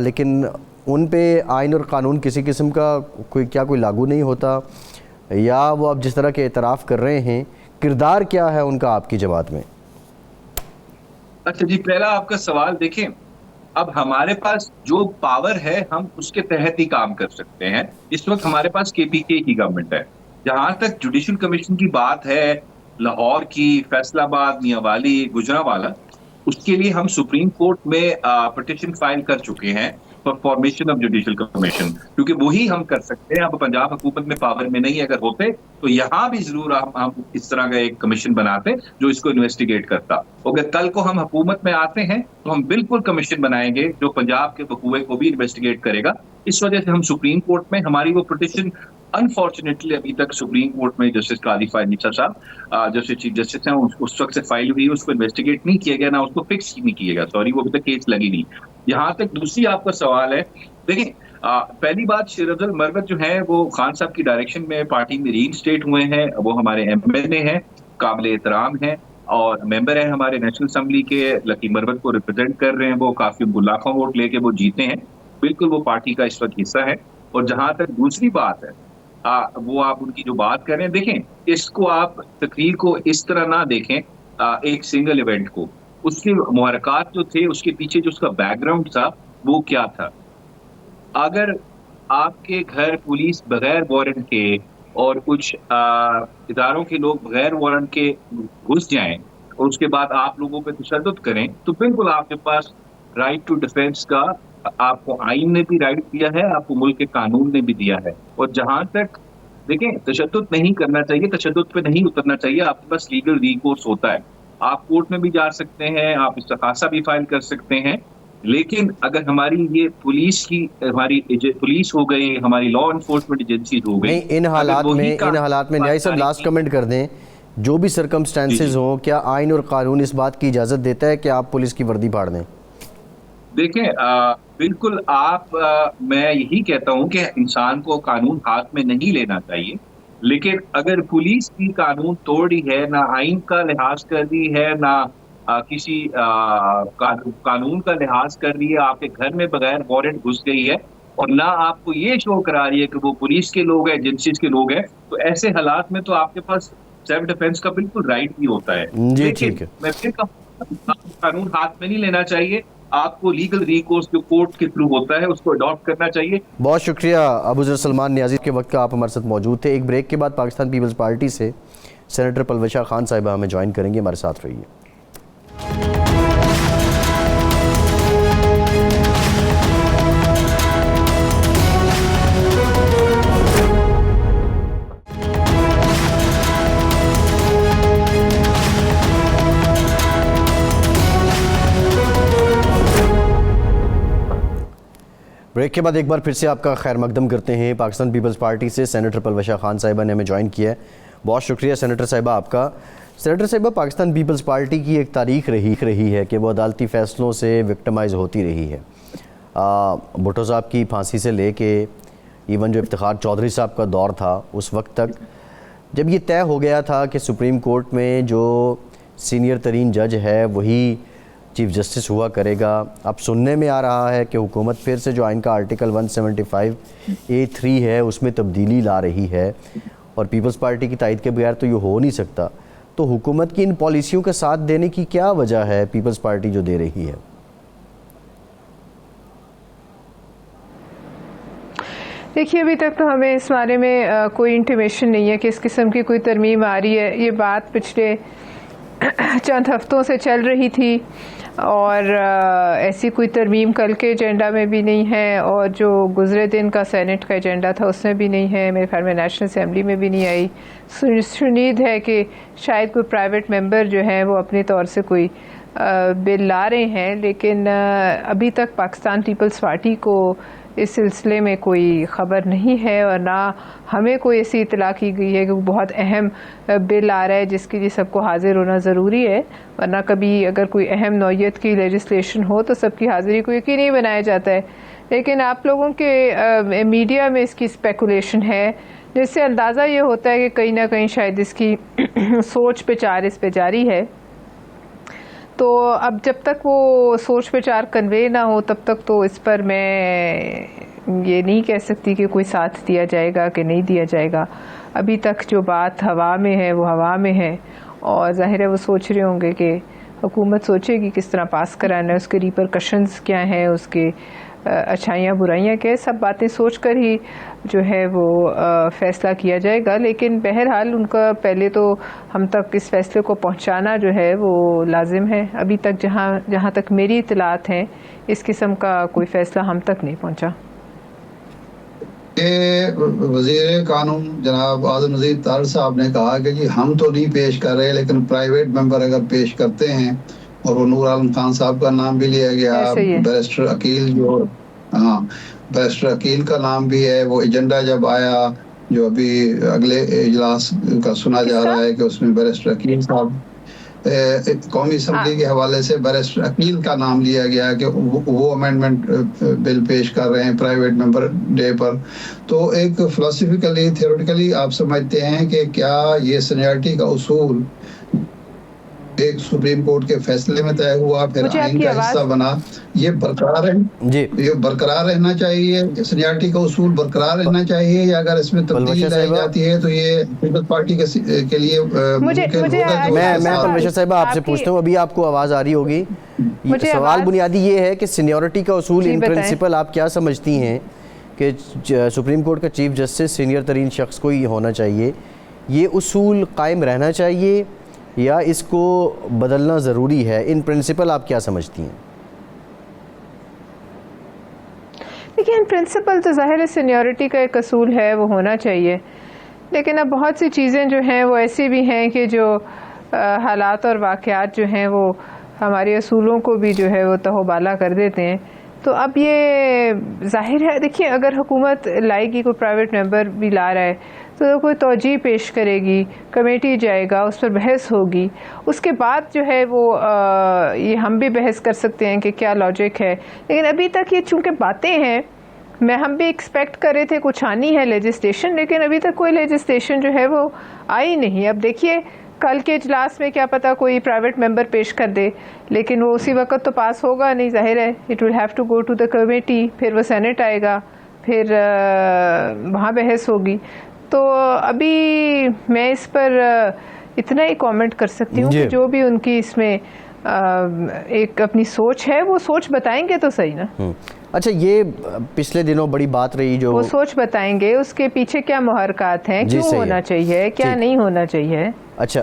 لیکن ان پہ آئین اور قانون کسی قسم کا کوئی لاگو نہیں ہوتا. یا وہ اب جس طرح کے اعتراف کر رہے ہیں کردار کیا ہے ان کا آپ کی جماعت میں؟ اچھا جی، پہلا آپ کا سوال دیکھیں، اب ہمارے پاس جو پاور ہے ہم اس کے تحت ہی کام کر سکتے ہیں. اس وقت ہمارے پاس KPK کی گورنمنٹ ہے. جہاں تک جوڈیشل کمیشن کی بات ہے، لاہور کی، فیصل آباد، میاں والی، گجرانوالہ، اس کے لیے ہم سپریم کورٹ میں پٹیشن فائل کر چکے ہیں for formation of judicial commission, کیونکہ وہی ہم کر سکتے ہیں. اب پنجاب حکومت میں پاور میں نہیں اگر ہوتے تو یہاں بھی ضرور ہم اس طرح کا ایک کمیشن بناتے جو اس کو انویسٹیگیٹ کرتا. اگر کل کو ہم حکومت میں آتے ہیں تو ہم بالکل کمیشن بنائیں گے جو پنجاب کے وقوعے کو بھی انویسٹیگیٹ کرے گا. اس وجہ سے ہم سپریم کورٹ میں ہماری وہ پٹیشن انفارچونیٹلی ابھی تک سپریم کورٹ میں جسٹس قاضی فائز نثار صاحب جیسے چیف جسٹس ہیں اس وقت سے فائل ہوئی، اس کو انویسٹیگیٹ نہیں کیا گیا، نہ اس کو فکس نہیں کیا گیا، سوری وہ ابھی تک کیس لگی نہیں. یہاں تک دوسری آپ کا سوال ہے، دیکھیں پہلی بات شیر افضل مروت جو ہیں وہ خان صاحب کی ڈائریکشن میں پارٹی میں ری انسٹیٹ ہوئے ہیں. وہ ہمارے MLA ہیں، قابل احترام ہیں اور ممبر ہیں ہمارے نیشنل اسمبلی کے. لکی مروت کو ریپرزینٹ کر رہے ہیں، وہ کافی لاکھوں ووٹ لے کے وہ جیتے ہیں. بالکل وہ پارٹی کا اس وقت حصہ ہے. اور جہاں تک دوسری بات ہے وہ آپ ان کی جو بات کر رہے ہیں، دیکھیں اس کو آپ تقریر کو اس طرح نہ دیکھیں ایک سنگل ایونٹ کو. اس کے محرکات جو تھے، اس کے پیچھے جو اس کا بیک گراؤنڈ تھا وہ کیا تھا. اگر آپ کے گھر پولیس بغیر وارنٹ کے اور کچھ اداروں کے لوگ بغیر وارنٹ کے گھس جائیں اور اس کے بعد آپ لوگوں پہ تشدد کریں تو بالکل آپ کے پاس رائٹ ٹو ڈیفینس کا آپ کو آئین نے بھی رائٹ دیا ہے، آپ کو ملک کے قانون نے بھی دیا ہے. اور جہاں تک دیکھیں تشدد نہیں کرنا چاہیے، تشدد پہ نہیں اترنا چاہیے. آپ کے پاس لیگل ریکورس ہوتا ہے، آپ کورٹ میں بھی جا سکتے ہیں، آپ استغاثہ بھی فائل کر سکتے ہیں. لیکن اگر ہماری یہ ہماری پولیس ہو گئی، ہماری لا انفورسمنٹ ایجنسیز ہو گئی، نہیں، ان حالات میں نیائی صاحب لاسٹ کمنٹ کر دیں، جو بھی سرکمسٹانسز ہوں، کیا آئین اور قانون اس بات کی اجازت دیتا ہے کہ آپ پولیس کی وردی پھاڑ دیں؟ دیکھیں بالکل میں یہی کہتا ہوں کہ انسان کو قانون ہاتھ میں نہیں لینا چاہیے. لیکن اگر پولیس کی قانون توڑی ہے، نہ آئین کا لحاظ کر رہی ہے، نہ کسی قانون کا لحاظ کر رہی ہے، آپ کے گھر میں بغیر وارنٹ گھس گئی ہے اور نہ آپ کو یہ شو کرا رہی ہے کہ وہ پولیس کے لوگ ہیں، ایجنسیز کے لوگ ہیں، تو ایسے حالات میں تو آپ کے پاس سیلف ڈیفینس کا بالکل رائٹ بھی ہوتا ہے. جی ٹھیک ہے. میں پھر قانون ہاتھ میں نہیں لینا چاہیے، آپ کو لیگل ریکورس جو کورٹ کے تھرو ہوتا ہے اس کو اڈاپٹ کرنا چاہیے. بہت شکریہ ابو ذر سلمان نیازی کے وقت کا آپ ہمارے ساتھ موجود تھے. ایک بریک کے بعد پاکستان پیپلز پارٹی سے سینیٹر پلوشہ خان صاحبہ ہمیں جوائن کریں گے. ہمارے ساتھ رہیے. بریک کے بعد ایک بار پھر سے آپ کا خیر مقدم کرتے ہیں. پاکستان پیپلز پارٹی سے سینیٹر پلوشہ خان صاحبہ نے ہمیں جوائن کیا ہے. بہت شکریہ سینیٹر صاحبہ آپ کا. سینیٹر صاحبہ، پاکستان پیپلز پارٹی کی ایک تاریخ رہی ہے کہ وہ عدالتی فیصلوں سے وکٹمائز ہوتی رہی ہے. بھٹو صاحب کی پھانسی سے لے کے ایون جو افتخار چودھری صاحب کا دور تھا اس وقت تک، جب یہ طے ہو گیا تھا کہ سپریم کورٹ میں جو سینئر ترین جج ہے وہی چیف جسٹس ہوا کرے گا، اب سننے میں آ رہا ہے کہ حکومت پھر سے جو آئین کا آرٹیکل 175A3 ہے اس میں تبدیلی لا رہی ہے اور پیپلز پارٹی کی تائید کے بغیر تو یہ ہو نہیں سکتا. تو حکومت کی ان پالیسیوں کا ساتھ دینے کی کیا وجہ ہے پیپلز پارٹی جو دے رہی ہے؟ دیکھیے ابھی تک تو ہمیں اس بارے میں کوئی انٹیمیشن نہیں ہے کہ اس قسم کی کوئی ترمیم آ رہی ہے. یہ بات پچھلے چند ہفتوں سے چل رہی تھی اور ایسی کوئی ترمیم کل کے ایجنڈا میں بھی نہیں ہے اور جو گزرے دن کا سینٹ کا ایجنڈا تھا اس میں بھی نہیں ہے. میرے خیال میں نیشنل اسمبلی میں بھی نہیں آئی. شنید ہے کہ شاید کوئی پرائیویٹ ممبر جو ہیں وہ اپنے طور سے کوئی بل لا رہے ہیں، لیکن ابھی تک پاکستان پیپلز پارٹی کو اس سلسلے میں کوئی خبر نہیں ہے اور نہ ہمیں کوئی ایسی اطلاع کی گئی ہے کہ وہ بہت اہم بل آ رہا ہے جس کے لیے سب کو حاضر ہونا ضروری ہے. ورنہ کبھی اگر کوئی اہم نوعیت کی لیجسلیشن ہو تو سب کی حاضری کو یقینی بنایا جاتا ہے. لیکن آپ لوگوں کے میڈیا میں اس کی اسپیکولیشن ہے جس سے اندازہ یہ ہوتا ہے کہ کہیں نہ کہیں شاید اس کی سوچ بچار اس پہ جاری ہے. تو اب جب تک وہ سوچ بچار کنوے نہ ہو تب تک تو اس پر یہ نہیں کہہ سکتی کہ کوئی ساتھ دیا جائے گا کہ نہیں دیا جائے گا. ابھی تک جو بات ہوا میں ہے وہ ہوا میں ہے, اور ظاہر ہے وہ سوچ رہے ہوں گے کہ حکومت سوچے گی کس طرح پاس کرانا ہے, اس کے ریپرکشنز کیا ہیں, اس کے اچھائیاں برائیاں کیا, سب باتیں سوچ کر ہی جو ہے وہ فیصلہ کیا جائے گا. لیکن بہرحال ان کا پہلے تو ہم تک اس فیصلے کو پہنچانا جو ہے وہ لازم ہے. ابھی تک جہاں تک میری اطلاعات ہیں اس قسم کا کوئی فیصلہ ہم تک نہیں پہنچا. وزیر قانون جناب اعظم نذیر طاہر صاحب نے کہا کہ جی ہم تو نہیں پیش کر رہے, لیکن پرائیویٹ ممبر اگر پیش کرتے ہیں, اور وہ نور عالم خان صاحب کا نام بھی لیا گیا, بیرسٹر عقیل بیرسٹر عقیل کا نام بھی ہے. وہ ایجنڈا جب آیا جو ابھی اگلے اجلاس کا سنا جا رہا ہے کہ اس میں بیرسٹر عقیل صاحب قومی اسمبلی کے حوالے سے بیرسٹر عقیل کا نام لیا گیا کہ وہ امینڈمنٹ بل پیش کر رہے ہیں پرائیویٹ ممبر ڈے پر. تو ایک فلسفیکلی تھیوریٹیکلی آپ سمجھتے ہیں کہ کیا یہ سینیارٹی کا اصول ایک سپریم کورٹ کے فیصلے میں طے ہوا پھر آئین کا حصہ بنا, یہ برقرار ہے, یہ برقرار رہنا چاہیے, سینیارٹی کا اصول برقرار رہنا چاہیے, یا اگر اس میں تبدیلی لائی جاتی ہے تو یہ پیپلز پارٹی کے لیے میں پروفیسر صاحب آپ سے پوچھتا ہوں, ابھی آپ کو آواز آ رہی ہوگی. سوال بنیادی یہ ہے کہ سینیورٹی کا اصول ان پرنسپل آپ کیا سمجھتی ہیں کہ سپریم کورٹ کا چیف جسٹس سینئر ترین شخص کو ہی ہونا چاہیے, یہ اصول قائم رہنا چاہیے یا اس کو بدلنا ضروری ہے؟ ان پرنسپل آپ کیا سمجھتی ہیں؟ دیکھیں ان پرنسپل تو ظاہر سینیورٹی کا ایک اصول ہے, وہ ہونا چاہیے, لیکن اب بہت سی چیزیں جو ہیں وہ ایسی بھی ہیں کہ جو حالات اور واقعات جو ہیں وہ ہمارے اصولوں کو بھی جو ہے وہ تہوبالا کر دیتے ہیں. تو اب یہ ظاہر ہے, دیکھیے اگر حکومت لائے گی, کوئی پرائیویٹ ممبر بھی لا رہا ہے تو کوئی توجیہ پیش کرے گی, کمیٹی جائے گا, اس پر بحث ہوگی, اس کے بعد جو ہے وہ یہ ہم بھی بحث کر سکتے ہیں کہ کیا لاجک ہے. لیکن ابھی تک یہ چونکہ باتیں ہیں, ہم بھی ایکسپیکٹ کر رہے تھے کچھ آنی ہے لیجسلیشن, لیکن ابھی تک کوئی لیجسلیشن جو ہے وہ آئی نہیں. اب دیکھیے کل کے اجلاس میں کیا پتا کوئی پرائیویٹ ممبر پیش کر دے, لیکن وہ اسی وقت تو پاس ہوگا نہیں, ظاہر ہے it will have to go to the committee, پھر وہ سینٹ آئے گا, پھر وہاں بحث ہوگی. تو ابھی میں اس پر اتنا ہی کامنٹ کر سکتی ہوں کہ جو بھی ان کی اس میں ایک اپنی سوچ ہے وہ سوچ بتائیں گے تو صحیح نا. اچھا, یہ پچھلے دنوں بڑی بات رہی جو وہ سوچ بتائیں گے, اس کے پیچھے کیا محرکات ہیں, کیوں ہونا چاہیے, کیا نہیں ہونا چاہیے. اچھا,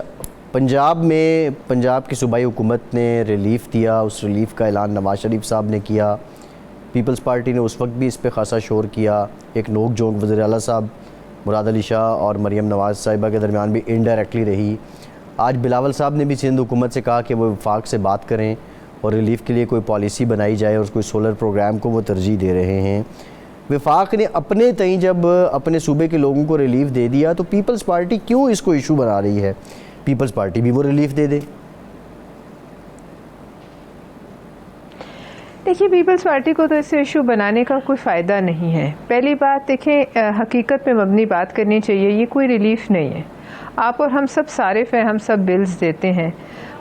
پنجاب میں پنجاب کی صوبائی حکومت نے ریلیف دیا, اس ریلیف کا اعلان نواز شریف صاحب نے کیا, پیپلز پارٹی نے اس وقت بھی اس پہ خاصا شور کیا, ایک نوک جھونک وزیر اعلیٰ صاحب مراد علی شاہ اور مریم نواز صاحبہ کے درمیان بھی انڈائریکٹلی رہی. آج بلاول صاحب نے بھی سندھ حکومت سے کہا کہ وہ وفاق سے بات کریں اور ریلیف کے لیے کوئی پالیسی بنائی جائے, اور کوئی سولر پروگرام کو وہ ترجیح دے رہے ہیں. وفاق نے اپنے تئیں جب اپنے صوبے کے لوگوں کو ریلیف دے دیا تو پیپلز پارٹی کیوں اس کو ایشو بنا رہی ہے؟ پیپلز پارٹی بھی وہ ریلیف دے دے. دیکھیے پیپلز پارٹی کو تو اس سے ایشو بنانے کا کوئی فائدہ نہیں ہے. پہلی بات دیکھیں, حقیقت پہ مبنی بات کرنی چاہیے, یہ کوئی ریلیف نہیں ہے. آپ اور ہم سب صارف ہیں, ہم سب بلز دیتے ہیں.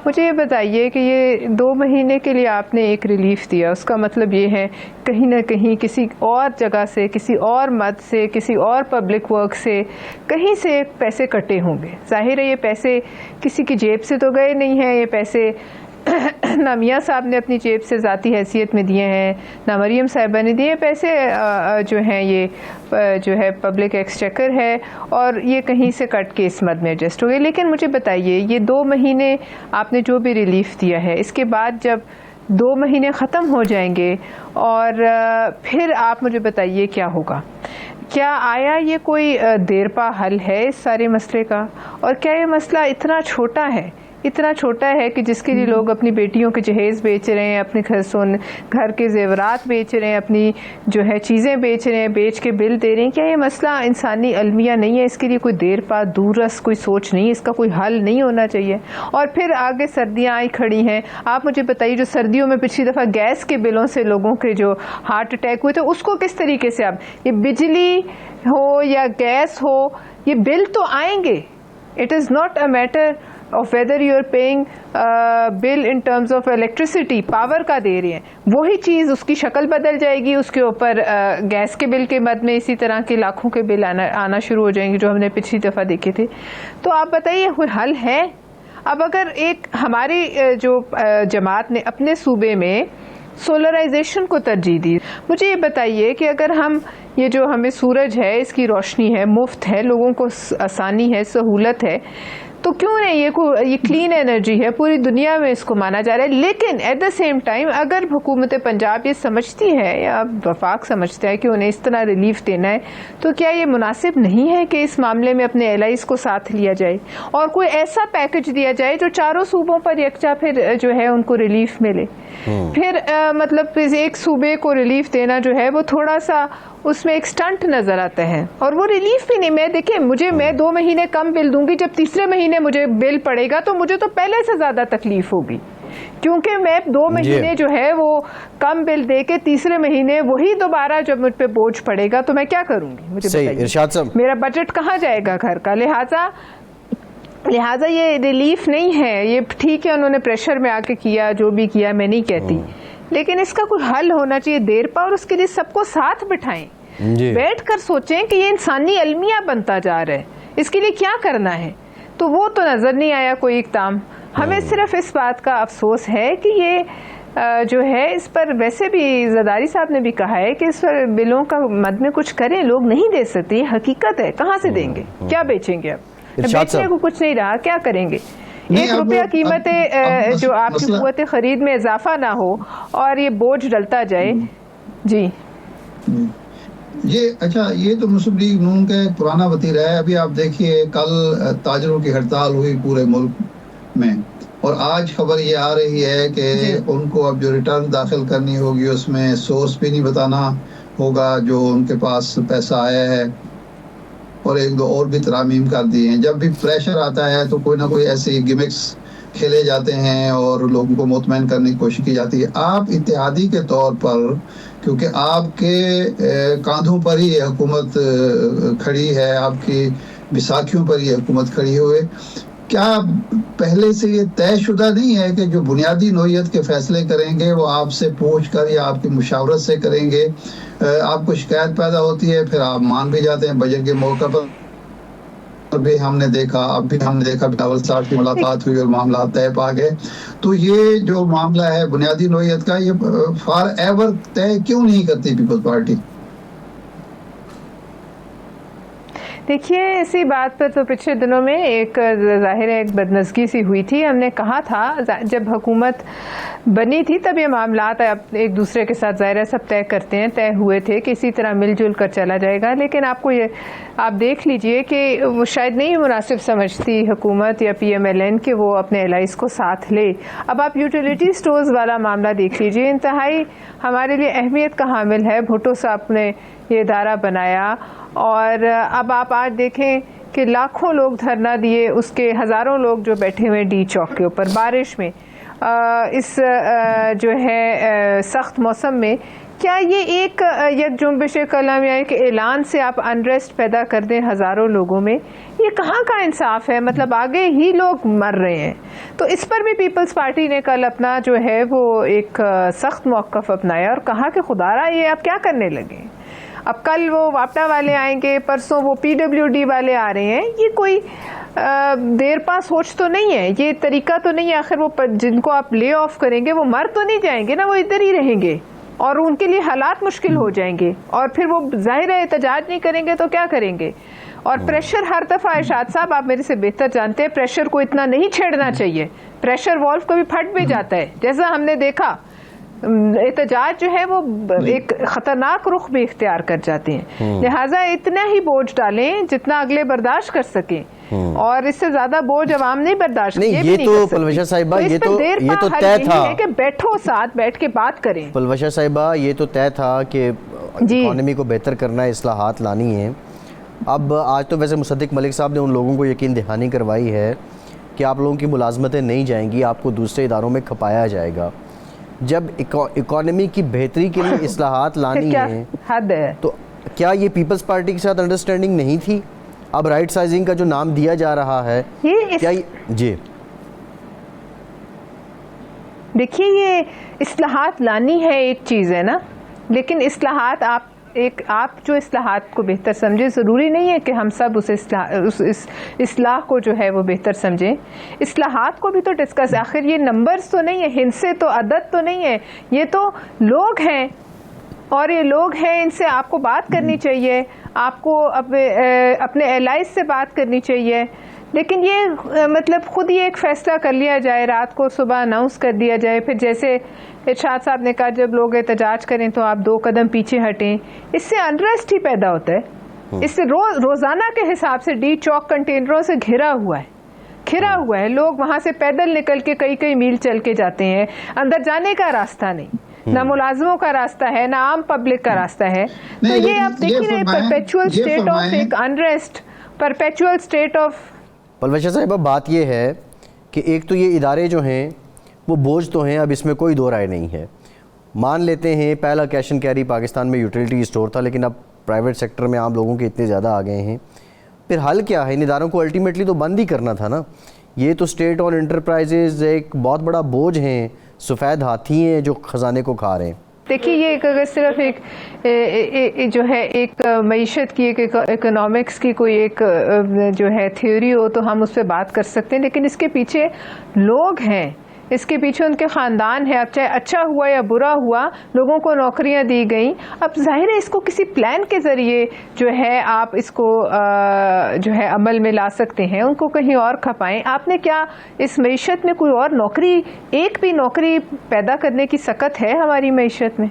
مجھے یہ بتائیے کہ یہ 2 مہینے کے لیے آپ نے ایک ریلیف دیا, اس کا مطلب یہ ہے کہیں نہ کہیں کسی اور جگہ سے, کسی اور مد سے, کسی اور پبلک ورک سے, کہیں سے پیسے کٹے ہوں گے. ظاہر ہے یہ پیسے کسی کی جیب سے تو گئے نہیں ہیں, یہ پیسے نہ میاں صاحب نے اپنی جیب سے ذاتی حیثیت میں دیے ہیں, نہ مریم صاحبہ نے دیے. پیسے جو ہیں یہ جو ہے پبلک ایکسچیکر ہے, اور یہ کہیں سے کٹ کے اس مد میں ایڈجسٹ ہو گئے. لیکن مجھے بتائیے یہ 2 مہینے آپ نے جو بھی ریلیف دیا ہے, اس کے بعد جب 2 مہینے ختم ہو جائیں گے اور پھر آپ مجھے بتائیے کیا ہوگا. کیا آیا یہ کوئی دیر پا حل ہے اس سارے مسئلے کا؟ اور کیا یہ مسئلہ اتنا چھوٹا ہے کہ جس کے لیے لوگ اپنی بیٹیوں کے جہیز بیچ رہے ہیں, اپنے گھر کے زیورات بیچ رہے ہیں, اپنی جو ہے چیزیں بیچ رہے ہیں, بیچ کے بل دے رہے ہیں؟ کیا یہ مسئلہ انسانی المیہ نہیں ہے؟ اس کے لیے کوئی دیر پا دورس کوئی سوچ نہیں, اس کا کوئی حل نہیں ہونا چاہیے؟ اور پھر آگے سردیاں آئی کھڑی ہیں. آپ مجھے بتائیے جو سردیوں میں پچھلی دفعہ گیس کے بلوں سے لوگوں کے جو ہارٹ اٹیک ہوئے تھے, اس کو کس طریقے سے آپ یہ بجلی ہو یا گیس ہو, یہ بل تو آئیں گے. It is not a matter of whether you are paying bill in terms of electricity, power کا دے رہے ہیں, وہی چیز اس کی شکل بدل جائے گی, اس کے اوپر گیس کے بل کے مد میں اسی طرح کے لاکھوں کے بل آنا شروع ہو جائیں گے جو ہم نے پچھلی دفعہ دیکھے تھے. تو آپ بتائیے کوئی حل ہے؟ اب اگر ایک ہماری جو جماعت نے اپنے صوبے میں سولرائزیشن کو ترجیح دی, مجھے یہ بتائیے کہ اگر ہم یہ جو ہمیں سورج ہے اس کی روشنی ہے, مفت ہے, لوگوں کو آسانی ہے, سہولت ہے, تو کیوں نہیں یہ کلین انرجی ہے, پوری دنیا میں اس کو مانا جا رہا ہے. لیکن ایٹ دا سیم ٹائم اگر حکومت پنجاب یہ سمجھتی ہے یا وفاق سمجھتا ہے کہ انہیں اس طرح ریلیف دینا ہے, تو کیا یہ مناسب نہیں ہے کہ اس معاملے میں اپنے ایلائز کو ساتھ لیا جائے اور کوئی ایسا پیکج دیا جائے جو چاروں صوبوں پر یکجا پھر جو ہے ان کو ریلیف ملے؟ پھر مطلب ایک صوبے کو ریلیف دینا جو ہے وہ تھوڑا سا اس میں ایک سٹنٹ نظر آتا ہے, اور وہ ریلیف بھی نہیں. میں دیکھیں میں 2 مہینے کم بل دوں گی, جب تیسرے مہینے مجھے بل پڑے گا تو مجھے تو پہلے سے زیادہ تکلیف ہوگی, کیونکہ میں 2 مہینے جو ہے وہ کم بل دے کے تیسرے مہینے وہی دوبارہ جب مجھ پہ بوجھ پڑے گا تو میں کیا کروں گی؟ مجھے صحیح ارشاد صاحب, میرا بجٹ کہاں جائے گا گھر کا؟ لہٰذا یہ ریلیف نہیں ہے. یہ ٹھیک ہے انہوں نے پریشر میں آ کے کیا, جو بھی کیا میں نہیں کہتی, لیکن اس کا کوئی حل ہونا چاہیے دیر پا, اور اس کے لیے سب کو ساتھ بٹھائیں, بیٹھ کر سوچیں کہ یہ انسانی المیہ بنتا جا رہا ہے, اس کے لیے کیا کرنا ہے. تو وہ تو نظر نہیں آیا کوئی اقدام. ہمیں صرف اس بات کا افسوس ہے کہ یہ جو ہے اس پر ویسے بھی زرداری صاحب نے بھی کہا ہے کہ اس پر بلوں کا مد میں کچھ کریں, لوگ نہیں دے سکتے, حقیقت ہے. کہاں سے دیں گے؟ کیا بیچیں گے؟ اب بیچنے کو کچھ نہیں رہا, کیا کریں گے؟ 1 روپیہ قیمت جو آپ کی قوت خرید میں اضافہ نہ ہو اور یہ بوجھ ڈلتا جائے. جی یہ اچھا, یہ تو مسلم لیگ نون کا ایک پرانا وتیرہ ہے. ابھی آپ دیکھیے کل تاجروں کی ہڑتال ہوئی پورے ملک میں, اور آج خبر یہ آ رہی ہے کہ ان کو اب جو ریٹرن داخل کرنی ہوگی اس میں سورس بھی نہیں بتانا ہوگا جو ان کے پاس پیسہ آیا ہے, اور 1-2 اور بھی ترامیم کر دی ہیں. جب بھی پریشر آتا ہے تو کوئی نہ کوئی ایسی گمکس کھیلے جاتے ہیں اور لوگوں کو مطمئن کرنے کی کوشش کی جاتی ہے. آپ اتحادی کے طور پر, کیونکہ آپ کے کاندھوں پر ہی یہ حکومت کھڑی ہے, آپ کی بیساکھیوں پر یہ حکومت کھڑی ہوئے, کیا پہلے سے یہ طے شدہ نہیں ہے کہ جو بنیادی نوعیت کے فیصلے کریں گے وہ آپ سے پوچھ کر یا آپ کی مشاورت سے کریں گے؟ آپ کو شکایت پیدا ہوتی ہے, پھر آپ مان بھی جاتے ہیں. بجٹ کے موقع پر بھی ہم نے دیکھا, اب بھی ہم نے دیکھا بلاول صاحب کی ملاقات ہوئی اور معاملات طے پا گئے. تو یہ جو معاملہ ہے بنیادی نوعیت کا, یہ فار ایور طے کیوں نہیں کرتی پیپلز پارٹی؟ دیکھیے اسی بات پر تو پچھلے دنوں میں ایک ظاہر ایک بدنظگی سی ہوئی تھی. ہم نے کہا تھا جب حکومت بنی تھی تب یہ معاملات ایک دوسرے کے ساتھ ظاہر سب طے کرتے ہیں, طے ہوئے تھے کہ اسی طرح مل جل کر چلا جائے گا. لیکن آپ دیکھ لیجئے کہ وہ شاید نہیں مناسب سمجھتی حکومت یا پی ایم ایل این کہ وہ اپنے الائز کو ساتھ لے. اب آپ یوٹیلیٹی سٹورز والا معاملہ دیکھ لیجئے, انتہائی ہمارے لیے اہمیت کا حامل ہے. بھٹو صاحب نے یہ ادارہ بنایا, اور اب آپ آج دیکھیں کہ لاکھوں لوگ دھرنا دیے, اس کے ہزاروں لوگ جو بیٹھے ہوئے ڈی چوک کے اوپر بارش میں, اس جو ہے سخت موسم میں. کیا یہ ایک جنبش قلم یا ایک اعلان سے آپ انریسٹ پیدا کر دیں ہزاروں لوگوں میں؟ یہ کہاں کا انصاف ہے؟ مطلب آگے ہی لوگ مر رہے ہیں. تو اس پر بھی پیپلز پارٹی نے کل اپنا جو ہے وہ ایک سخت موقف اپنایا اور کہا کہ خدا را یہ آپ کیا کرنے لگے. اب کل وہ واپٹا والے آئیں گے, پرسوں وہ پی ڈبلیو ڈی والے آ رہے ہیں. یہ کوئی دیر پا سوچ تو نہیں ہے, یہ طریقہ تو نہیں ہے. آخر وہ جن کو آپ لے آف کریں گے وہ مر تو نہیں جائیں گے نا, وہ ادھر ہی رہیں گے اور ان کے لیے حالات مشکل ہو جائیں گے, اور پھر وہ ظاہر ہے احتجاج نہیں کریں گے تو کیا کریں گے. اور پریشر ہر دفعہ, ارشاد صاحب آپ میرے سے بہتر جانتے ہیں, پریشر کو اتنا نہیں چھیڑنا چاہیے. پریشر والو کبھی پھٹ بھی جاتا ہے, جیسا ہم نے دیکھا احتجاج جو ہے وہ ایک خطرناک رخ بھی اختیار کر جاتے ہیں. لہٰذا اتنا ہی بوجھ ڈالیں جتنا اگلے برداشت کر سکیں, اور اس سے زیادہ بوجھ عوام نہیں برداشت نہیں. یہ تو پلوشا صاحبہ یہ تو طے تھا کہ بیٹھو ساتھ بیٹھ کے بات کریں. پلوشا صاحبہ یہ تو طے تھا کہ اکانومی کو بہتر کرنا ہے, اصلاحات لانی ہے. اب آج تو ویسے مصدق ملک صاحب نے ان لوگوں کو یقین دہانی کروائی ہے کہ آپ لوگوں کی ملازمتیں نہیں جائیں گی, آپ کو دوسرے اداروں میں کھپایا جائے گا. جب اکانومی کی بہتری کے لیے اصلاحات لانی ہیں حد ہے, تو کیا یہ پیپلز پارٹی کے ساتھ انڈرسٹینڈنگ نہیں تھی؟ اب رائٹ سائزنگ کا جو نام دیا جا رہا ہے کیا جی دیکھیے یہ اصلاحات لانی ہے ایک چیز ہے نا، لیکن اصلاحات آپ جو اصلاحات کو بہتر سمجھیں، ضروری نہیں ہے کہ ہم سب اس اصلاح کو جو ہے وہ بہتر سمجھیں. اصلاحات کو بھی تو ڈسکس، آخر یہ نمبرز تو نہیں ہے، ہندسے تو عدد تو نہیں ہے، یہ تو لوگ ہیں، اور یہ لوگ ہیں، ان سے آپ کو بات کرنی چاہیے، آپ کو اپنے الائز سے بات کرنی چاہیے. لیکن یہ مطلب خود ہی ایک فیصلہ کر لیا جائے، رات کو صبح اناؤنس کر دیا جائے، پھر جیسے ارشاد صاحب نے کہا جب لوگ احتجاج کریں تو آپ 2 قدم پیچھے ہٹیں، اس سے انریسٹ ہی پیدا ہوتا ہے. اس سے روزانہ کے حساب سے ڈی چوک کنٹینروں سے گھرا ہوا ہے، لوگ وہاں سے پیدل نکل کے کئی میل چل کے جاتے ہیں، اندر جانے کا راستہ نہیں، نہ ملازموں کا راستہ ہے، نہ عام پبلک کا راستہ ہے. تو یہ آپ دیکھیے پرپیچول اسٹیٹ آف ایک unrest, perpetual state of. Professor صاحب بات یہ ہے کہ ایک تو یہ ادارے جو ہیں وہ بوجھ تو ہیں، اب اس میں کوئی دو رائے نہیں ہے. مان لیتے ہیں پہلا کیش اینڈ کیری پاکستان میں یوٹیلیٹی اسٹور تھا، لیکن اب پرائیویٹ سیکٹر میں عام لوگوں کے اتنے زیادہ آ گئے ہیں. پھر حل کیا ہے؟ ان اداروں کو الٹیمیٹلی تو بند ہی کرنا تھا نا. یہ تو اسٹیٹ اور انٹرپرائزز ایک بہت بڑا بوجھ ہیں، سفید ہاتھی ہیں جو خزانے کو کھا رہے ہیں. دیکھیے یہ اگر صرف ایک جو ہے ایک معیشت کی، ایک اکنامکس کی کوئی ایک جو ہے تھیوری ہو تو ہم اس پہ بات کر سکتے ہیں، لیکن اس کے پیچھے لوگ ہیں، اس کے پیچھے ان کے خاندان ہے. اب چاہے اچھا ہوا یا برا ہوا، لوگوں کو نوکریاں دی گئیں. اب ظاہر ہے اس کو کسی پلان کے ذریعے جو ہے آپ اس کو جو ہے عمل میں لا سکتے ہیں، ان کو کہیں اور کھپائیں. آپ نے کیا اس معیشت میں کوئی اور نوکری، ایک بھی نوکری پیدا کرنے کی سکت ہے ہماری معیشت میں؟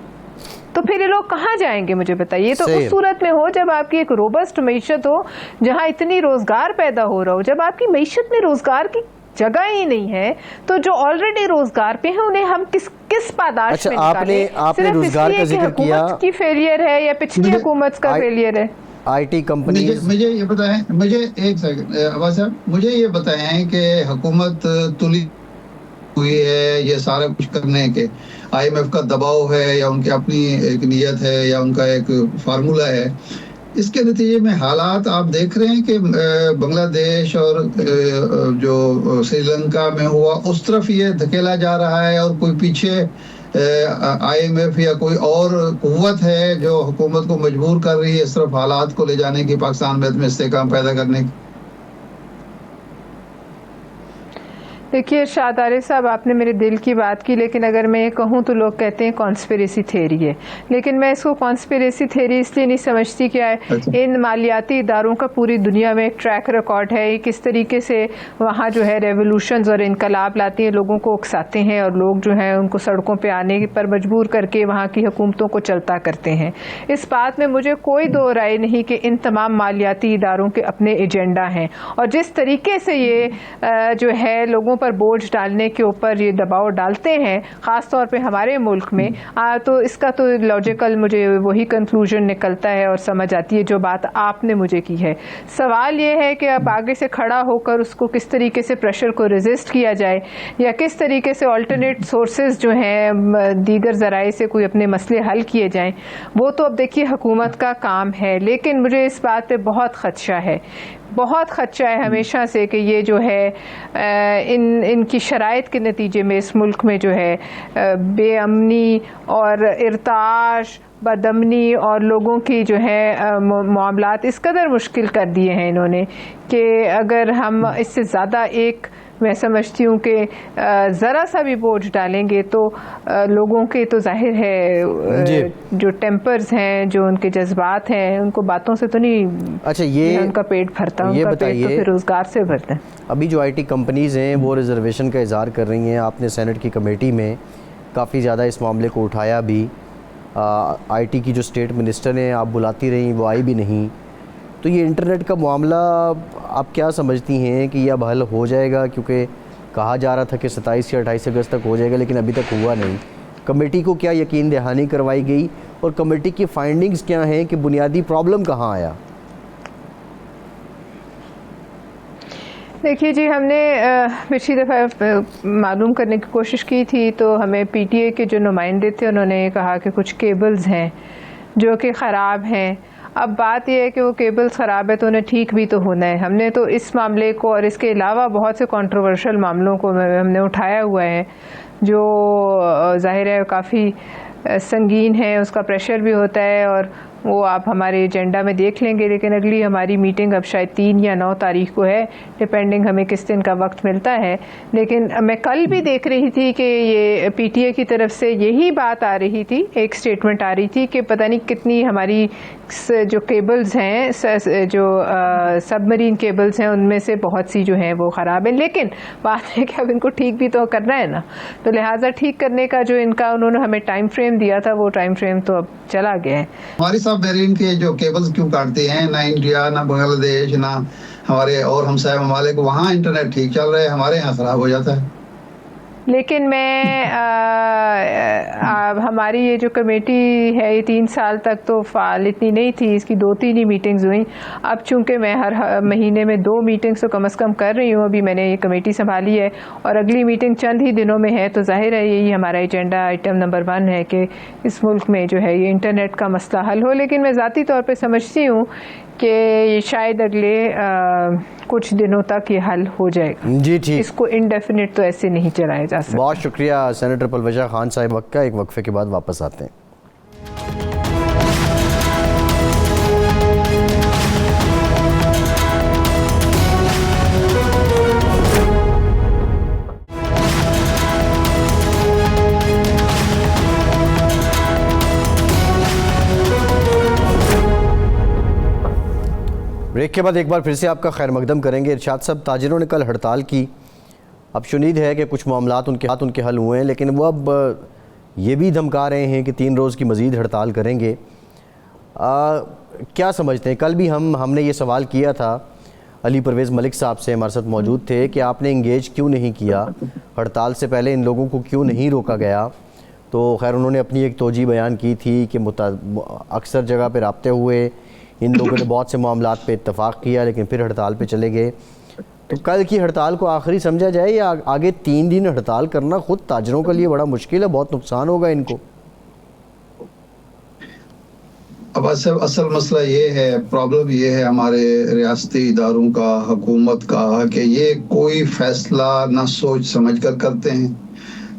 تو پھر یہ لوگ کہاں جائیں گے مجھے بتائیے. تو اس صورت میں ہو جب آپ کی ایک روبسٹ معیشت ہو، جہاں اتنی روزگار پیدا ہو رہا ہو. جب آپ کی معیشت میں روزگار کی جگہ ہی نہیں ہے تو جو آلریڈی روزگار پہ ہیں انہیں ہم کس پاداش میں نکالیں؟ آپ نے روزگار کا ذکر کیا، حکومت کی فیلئر ہے یا پچھلی حکومت کا فیلئر ہے؟ I T companies. مجھے یہ بتائیں، مجھے ایک سیکنڈ عباس صاحب، مجھے یہ بتائیں کہ حکومت تلی ہوئی ہے یہ سارا کچھ کرنے کے، آئی ایم ایف کا دباؤ ہے یا ان کی اپنی ایک نیت ہے یا ان کا ایک فارمولا ہے، اس کے نتیجے میں حالات آپ دیکھ رہے ہیں کہ بنگلہ دیش اور جو سری لنکا میں ہوا اس طرف یہ دھکیلا جا رہا ہے، اور کوئی پیچھے آئی ایم ایف یا کوئی اور قوت ہے جو حکومت کو مجبور کر رہی ہے اس طرف حالات کو لے جانے کی، پاکستان میں استحکام پیدا کرنے کی. دیکھیے ارشاد عارف صاحب، آپ نے میرے دل کی بات کی، لیکن اگر میں یہ کہوں تو لوگ کہتے ہیں کانسپریسی تھیوری ہے، لیکن میں اس کو کانسپریسی تھیوری اس لیے نہیں سمجھتی کہ ان مالیاتی اداروں کا پوری دنیا میں ایک ٹریک ریکارڈ ہے، کس طریقے سے وہاں جو ہے ریولوشنز اور انقلاب لاتی ہیں، لوگوں کو اکساتے ہیں اور لوگ جو ہیں ان کو سڑکوں پہ آنے پر مجبور کر کے وہاں کی حکومتوں کو چلتا کرتے ہیں. اس بات میں مجھے کوئی دو رائے نہیں کہ ان تمام مالیاتی اداروں کے اپنے ایجنڈا ہیں، اور جس طریقے سے یہ جو ہے لوگوں پر بوجھ ڈالنے کے اوپر یہ دباؤ ڈالتے ہیں، خاص طور پہ ہمارے ملک میں، تو اس کا تو لاجیکل مجھے وہی کنکلوژن نکلتا ہے اور سمجھ آتی ہے جو بات آپ نے مجھے کی ہے. سوال یہ ہے کہ اب آگے سے کھڑا ہو کر اس کو کس طریقے سے پریشر کو ریزسٹ کیا جائے، یا کس طریقے سے آلٹرنیٹ سورسز جو ہیں دیگر ذرائع سے کوئی اپنے مسئلے حل کیے جائیں، وہ تو اب دیکھیے حکومت کا کام ہے. لیکن مجھے اس بات پہ بہت خدشہ ہے ہمیشہ سے کہ یہ جو ہے ان کی شرائط کے نتیجے میں اس ملک میں جو ہے بے امنی اور ارتعاش، بدامنی اور لوگوں کی جو ہے معاملات اس قدر مشکل کر دیے ہیں انہوں نے کہ اگر ہم اس سے زیادہ ایک میں سمجھتی ہوں کہ ذرا سا بھی بوجھ ڈالیں گے تو لوگوں کے تو ظاہر ہے جو ٹیمپرز ہیں، جو ان کے جذبات ہیں، ان کو باتوں سے تو نہیں ان کا پیٹ بھرتا، ان کا پیٹ تو پھر روزگار سے بھرتا ہے. ابھی جو آئی ٹی کمپنیز ہیں وہ ریزرویشن کا اظہار کر رہی ہیں، آپ نے سینٹ کی کمیٹی میں کافی زیادہ اس معاملے کو اٹھایا بھی. آئی ٹی کی جو اسٹیٹ منسٹر ہیں آپ بلاتی رہیں، وہ آئی بھی نہیں. تو یہ انٹرنیٹ کا معاملہ آپ کیا سمجھتی ہیں کہ یہ اب حل ہو جائے گا؟ کیونکہ کہا جا رہا تھا کہ 27 یا 28 اگست تک ہو جائے گا، لیکن ابھی تک ہوا نہیں. کمیٹی کو کیا یقین دہانی کروائی گئی، اور کمیٹی کی فائنڈنگز کیا ہیں کہ بنیادی پرابلم کہاں آیا؟ دیکھیے جی، ہم نے پچھلی دفعہ معلوم کرنے کی کوشش کی تھی تو ہمیں پی ٹی اے کے جو نمائندے تھے انہوں نے کہا کہ کچھ کیبلز ہیں جو کہ خراب ہیں. اب بات یہ ہے کہ وہ کیبلز خراب ہے تو انہیں ٹھیک بھی تو ہونا ہے. ہم نے تو اس معاملے کو اور اس کے علاوہ بہت سے کنٹروورشل معاملوں کو ہم نے اٹھایا ہوا ہے جو ظاہر ہے کافی سنگین ہے، اس کا پریشر بھی ہوتا ہے، اور وہ آپ ہمارے ایجنڈا میں دیکھ لیں گے. لیکن اگلی ہماری میٹنگ اب شاید 3 یا 9 تاریخ کو ہے، ڈپینڈنگ ہمیں کس دن کا وقت ملتا ہے. لیکن میں کل بھی دیکھ رہی تھی کہ یہ پی ٹی اے کی طرف سے یہی بات آ رہی تھی، ایک سٹیٹمنٹ آ رہی تھی کہ پتہ نہیں کتنی ہماری جو کیبلز ہیں، جو سب مرین کیبلز ہیں، ان میں سے بہت سی جو ہیں وہ خراب ہیں. لیکن بات ہے کہ اب ان کو ٹھیک بھی تو کرنا ہے نا، تو لہٰذا ٹھیک کرنے کا جو ان کا انہوں نے ہمیں ٹائم فریم دیا تھا، وہ ٹائم فریم تو اب چلا گیا ہے. ہماری سب میرین کے جو کیبلز کیوں کاٹتے ہیں؟ نہ انڈیا، نہ بنگلہ دیش، نہ ہمارے اور ہمسائے ممالک، وہاں انٹرنیٹ ٹھیک چل رہا ہے، ہمارے یہاں خراب ہو جاتا ہے. لیکن میں ہماری یہ جو کمیٹی ہے یہ 3 سال تک تو فعال اتنی نہیں تھی، اس کی 2-3 ہی میٹنگز ہوئیں. اب چونکہ میں ہر مہینے میں 2 میٹنگز تو کم از کم کر رہی ہوں، ابھی میں نے یہ کمیٹی سنبھالی ہے، اور اگلی میٹنگ چند ہی دنوں میں ہے، تو ظاہر ہے یہی ہمارا ایجنڈا آئٹم نمبر 1 ہے کہ اس ملک میں جو ہے یہ انٹرنیٹ کا مسئلہ حل ہو. لیکن میں ذاتی طور پہ سمجھتی ہوں کہ شاید اگلے کچھ دنوں تک یہ حل ہو جائے گا. جی ٹھیک، اس کو انڈیفینٹ تو ایسے نہیں چلایا جا سکتا. بہت شکریہ سینیٹر پرویز خان صاحب وقت کا. ایک وقفے کے بعد واپس آتے ہیں. بریک کے بعد ایک بار پھر سے آپ کا خیر مقدم کریں گے. ارشاد صاحب، تاجروں نے کل ہڑتال کی، اب شنید ہے کہ کچھ معاملات ان کے حل ہوئے ہیں، لیکن وہ اب یہ بھی دھمکا رہے ہیں کہ 3 روز کی مزید ہڑتال کریں گے. کیا سمجھتے ہیں؟ کل بھی ہم نے یہ سوال کیا تھا علی پرویز ملک صاحب سے، ہمارے ساتھ موجود تھے، کہ آپ نے انگیج کیوں نہیں کیا ہڑتال سے پہلے، ان لوگوں کو کیوں نہیں روکا گیا؟ تو خیر انہوں نے اپنی ایک توجہ بیان کی تھی کہ اکثر جگہ پہ رابطے ہوئے، ان لوگوں نے بہت سے معاملات پہ اتفاق کیا، لیکن پھر ہڑتال پہ چلے گئے. تو کل کی ہڑتال کو آخری سمجھا جائے، یا آگے 3 دن ہڑتال کرنا خود تاجروں کے لیے بڑا مشکل ہے، بہت نقصان ہوگا ان کو؟ اب اصل مسئلہ یہ ہے، پرابلم یہ ہے ہمارے ریاستی اداروں کا، حکومت کا، کہ یہ کوئی فیصلہ نہ سوچ سمجھ کر کرتے ہیں،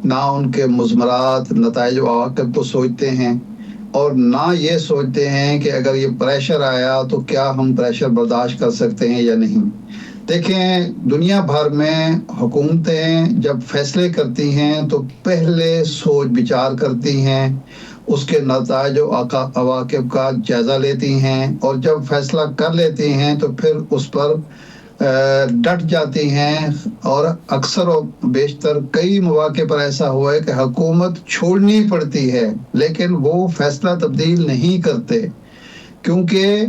نہ ان کے مضمرات، نتائج و عواقب کو سوچتے ہیں، اور نہ یہ سوچتے ہیں کہ اگر یہ پریشر آیا تو کیا ہم پریشر برداشت کر سکتے ہیں یا نہیں. دیکھیں، دنیا بھر میں حکومتیں جب فیصلے کرتی ہیں تو پہلے سوچ بچار کرتی ہیں، اس کے نتائج و عواقب کا جائزہ لیتی ہیں، اور جب فیصلہ کر لیتی ہیں تو پھر اس پر ڈٹ جاتی ہیں. اور اکثر و بیشتر کئی مواقع پر ایسا ہوا ہے کہ حکومت چھوڑنی پڑتی ہے، لیکن وہ فیصلہ تبدیل نہیں کرتے، کیونکہ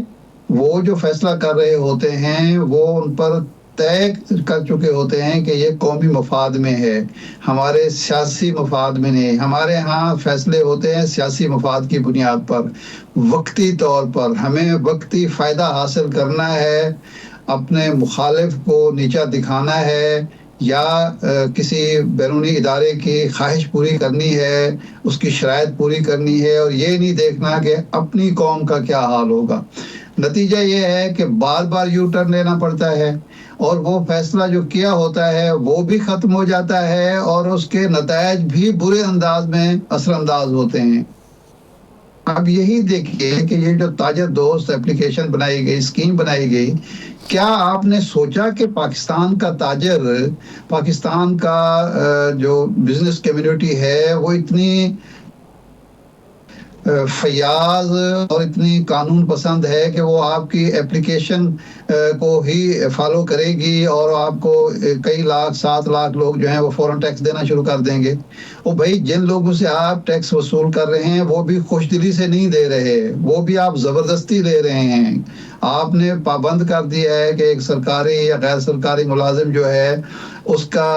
وہ جو فیصلہ کر رہے ہوتے ہیں وہ ان پر طے کر چکے ہوتے ہیں کہ یہ قومی مفاد میں ہے، ہمارے سیاسی مفاد میں نہیں. ہمارے ہاں فیصلے ہوتے ہیں سیاسی مفاد کی بنیاد پر، وقتی طور پر. ہمیں وقتی فائدہ حاصل کرنا ہے، اپنے مخالف کو نیچا دکھانا ہے، یا کسی بیرونی ادارے کی خواہش پوری کرنی ہے، اس کی شرائط پوری کرنی ہے، اور یہ نہیں دیکھنا کہ اپنی قوم کا کیا حال ہوگا. نتیجہ یہ ہے کہ بار بار یو ٹرن لینا پڑتا ہے، اور وہ فیصلہ جو کیا ہوتا ہے وہ بھی ختم ہو جاتا ہے، اور اس کے نتائج بھی برے انداز میں اثر انداز ہوتے ہیں. اب یہی دیکھیے کہ یہ جو تاجر دوست اپلیکیشن بنائی گئی، اسکیم بنائی گئی، کیا آپ نے سوچا کہ پاکستان کا تاجر، پاکستان کا جو بزنس کمیونٹی ہے وہ اتنی فیاض اور اتنی قانون پسند ہے کہ وہ آپ کی اپلیکیشن کو ہی فالو کرے گی، اور آپ کو کئی لاکھ 7 لاکھ لوگ جو ہیں وہ فوراً ٹیکس دینا شروع کر دیں گے؟ وہ بھائی جن لوگوں سے آپ ٹیکس وصول کر رہے ہیں وہ بھی خوش دلی سے نہیں دے رہے، وہ بھی آپ زبردستی لے رہے ہیں. آپ نے پابند کر دیا ہے کہ ایک سرکاری یا غیر سرکاری ملازم جو ہے اس کا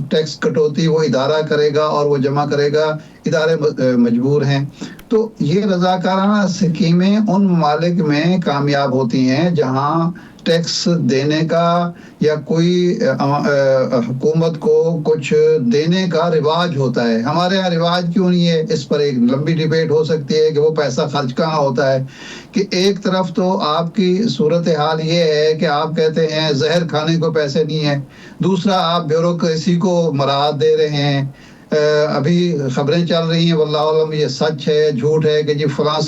ٹیکس کٹوتی وہ ادارہ کرے گا اور وہ جمع کرے گا، ادارے مجبور ہیں. تو یہ رضاکارانہ اسکیمیں ان ممالک میں کامیاب ہوتی ہیں جہاں ٹیکس دینے کا یا کوئی حکومت کو کچھ دینے کا رواج ہوتا ہے. ہمارے یہاں رواج کیوں نہیں ہے؟ اس پر ایک لمبی ڈیبیٹ ہو سکتی ہے کہ وہ پیسہ خرچ کہاں ہوتا ہے. کہ ایک طرف تو آپ کی صورتحال یہ ہے کہ آپ کہتے ہیں زہر کھانے کو پیسے نہیں ہیں، دوسرا آپ بیوروکریسی کو مراحت دے رہے ہیں، ابھی خبریں چل رہی ہیں، واللہ عالم یہ سچ ہے جھوٹ ہے، کہ جی فلاں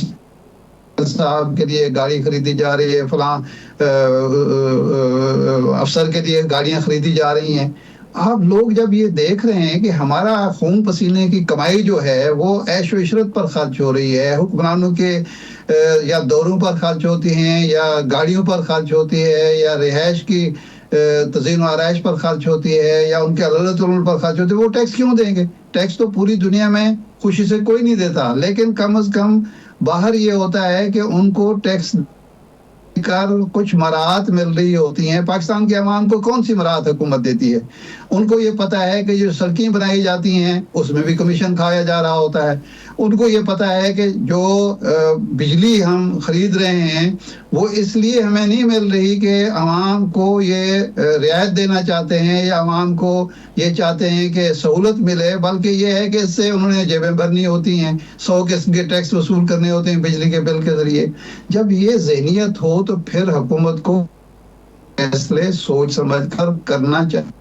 صاحب کے لیے گاڑی خریدی جا رہی ہے، فلاں افسر کے لیے گاڑیاں خریدی جا رہی ہیں. آپ لوگ جب یہ دیکھ رہے ہیں کہ ہمارا خون پسینے کی کمائی جو ہے وہ عیش و عشرت پر خرچ ہو رہی ہے، حکمرانوں کے یا دوروں پر خرچ ہوتی ہیں، یا گاڑیوں پر خرچ ہوتی ہے، یا رہائش کی تزئین و آرائش پر خرچ ہوتی ہے، یا ان کے علت علم پر خرچ ہوتی ہے، وہ ٹیکس کیوں دیں گے؟ ٹیکس تو پوری دنیا میں خوشی سے کوئی نہیں دیتا، لیکن کم از کم باہر یہ ہوتا ہے کہ ان کو ٹیکس کر کچھ مراحت مل رہی ہوتی ہیں. پاکستان کے عوام کو کون سی مراحت حکومت دیتی ہے؟ ان کو یہ پتا ہے کہ جو سڑکیں بنائی جاتی ہیں اس میں بھی کمیشن کھایا جا رہا ہوتا ہے. ان کو یہ پتا ہے کہ جو بجلی ہم خرید رہے ہیں وہ اس لیے ہمیں نہیں مل رہی کہ عوام کو یہ رعایت دینا چاہتے ہیں یا عوام کو یہ چاہتے ہیں کہ سہولت ملے، بلکہ یہ ہے کہ اس سے انہوں نے جیبیں بھرنی ہوتی ہیں، 100 قسم کے ٹیکس وصول کرنے ہوتے ہیں بجلی کے بل کے ذریعے. جب یہ ذہنیت ہو تو پھر حکومت کو فیصلے سوچ سمجھ کر کرنا چاہیے،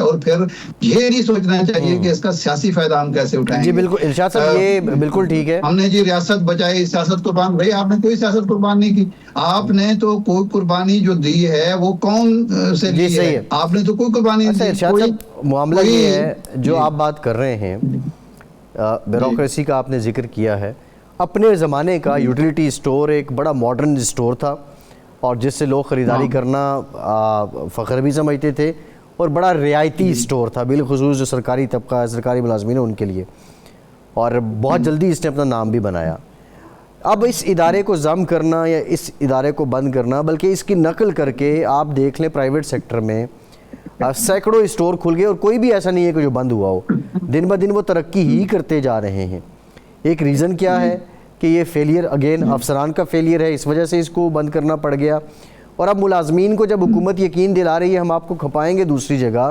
اور پھر یہ نہیں سوچنا چاہیے کہ اس کا سیاسی فائدہ ہم کیسے اٹھائیں گے. جی بالکل ارشاد صاحب، یہ بالکل ٹھیک ہے. ہم نے جی ریاست بچائی، سیاست قربان، بھائی آپ نے کوئی سیاست قربان نہیں کی. آپ نے تو کوئی قربانی جو دی ہے وہ کون سے لی ہے؟ آپ نے تو کوئی قربانی نہیں دی. ارشاد صاحب معاملہ یہ ہے جو آپ بات کر رہے ہیں، بیوروکریسی کا آپ نے ذکر کیا ہے. اپنے زمانے کا یوٹیلیٹی اسٹور ایک بڑا ماڈرن اسٹور تھا، اور جس سے لوگ خریداری کرنا فخر بھی سمجھتے تھے، اور بڑا رعایتی اسٹور تھا، بالخصوص جو سرکاری طبقہ ہے، سرکاری ملازمین ہیں ان کے لیے. اور بہت جلدی اس نے اپنا نام بھی بنایا. اب اس ادارے کو ضم کرنا یا اس ادارے کو بند کرنا، بلکہ اس کی نقل کر کے آپ دیکھ لیں پرائیویٹ سیکٹر میں سینکڑوں اسٹور کھل گئے، اور کوئی بھی ایسا نہیں ہے کہ جو بند ہوا ہو. دن بہ دن وہ ترقی ہی کرتے جا رہے ہیں. ایک ریزن کیا ہے کہ یہ فیلئر اگین افسران کا فیلئر ہے، اس وجہ سے اس کو بند کرنا پڑ گیا. اور اب ملازمین کو جب حکومت یقین دلا رہی ہے ہم آپ کو کھپائیں گے دوسری جگہ،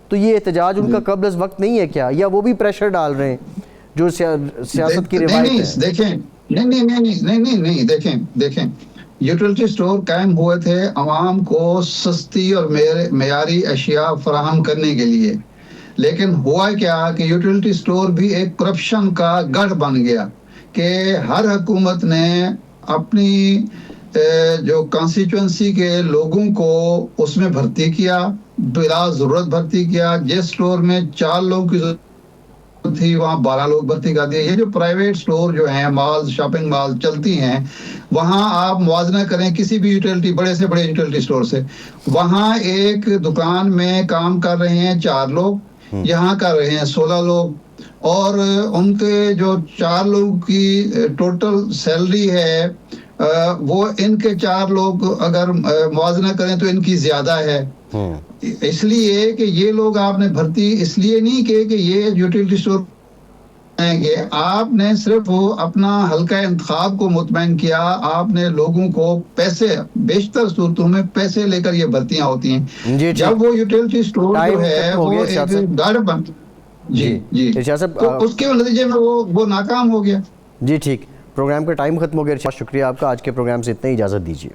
تو یہ احتجاج ان کا قبل از وقت نہیں ہے کیا؟ یا وہ بھی پریشر ڈال رہے ہیں جو سیاست کی روایت ہے؟ دیکھیں نہیں دیکھیں یوٹیلیٹی اسٹور قائم ہوئے تھے عوام کو سستی اور معیاری اشیاء فراہم کرنے کے لیے، لیکن ہوا کیا کہ یوٹیلیٹی اسٹور بھی ایک کرپشن کا گڑھ بن گیا کہ ہر حکومت نے اپنی جو کانسٹیچوئنسی کے لوگوں کو اس میں بھرتی کیا، بلا ضرورت بھرتی کیا. جس اسٹور میں 4 لوگ کی ضرورت تھی وہاں 12 لوگ بھرتی کر دیے. یہ جو پرائیویٹ اسٹور جو ہیں، مال، شاپنگ مال چلتی ہیں، وہاں آپ موازنہ کریں کسی بھی یوٹیلیٹی، بڑے سے بڑے یوٹیلیٹی اسٹور سے، وہاں ایک دکان میں کام کر رہے ہیں 4 لوگ، یہاں کر رہے ہیں 16 لوگ. اور ان کے جو 4 لوگوں کی ٹوٹل سیلری ہے وہ ان کے 4 لوگ اگر موازنہ کریں تو ان کی زیادہ ہے. اس لیے کہ یہ لوگ آپ نے بھرتی اس لیے نہیں کہ یہ یوٹیلیٹی اسٹور آئیں گے، آپ نے صرف اپنا حلقہ انتخاب کو مطمئن کیا. آپ نے لوگوں کو پیسے، بیشتر صورتوں میں پیسے لے کر یہ بھرتیاں ہوتی ہیں. جب وہ یوٹیلیٹی اسٹور جو ہے وہ ایک گڑھ بن جی تو اس کے نتیجے میں وہ ناکام ہو گیا. جی ٹھیک، پروگرام کا ٹائم ختم ہو گیا. شکریہ آپ کا. آج کے پروگرام سے اتنا ہی، اجازت دیجیے.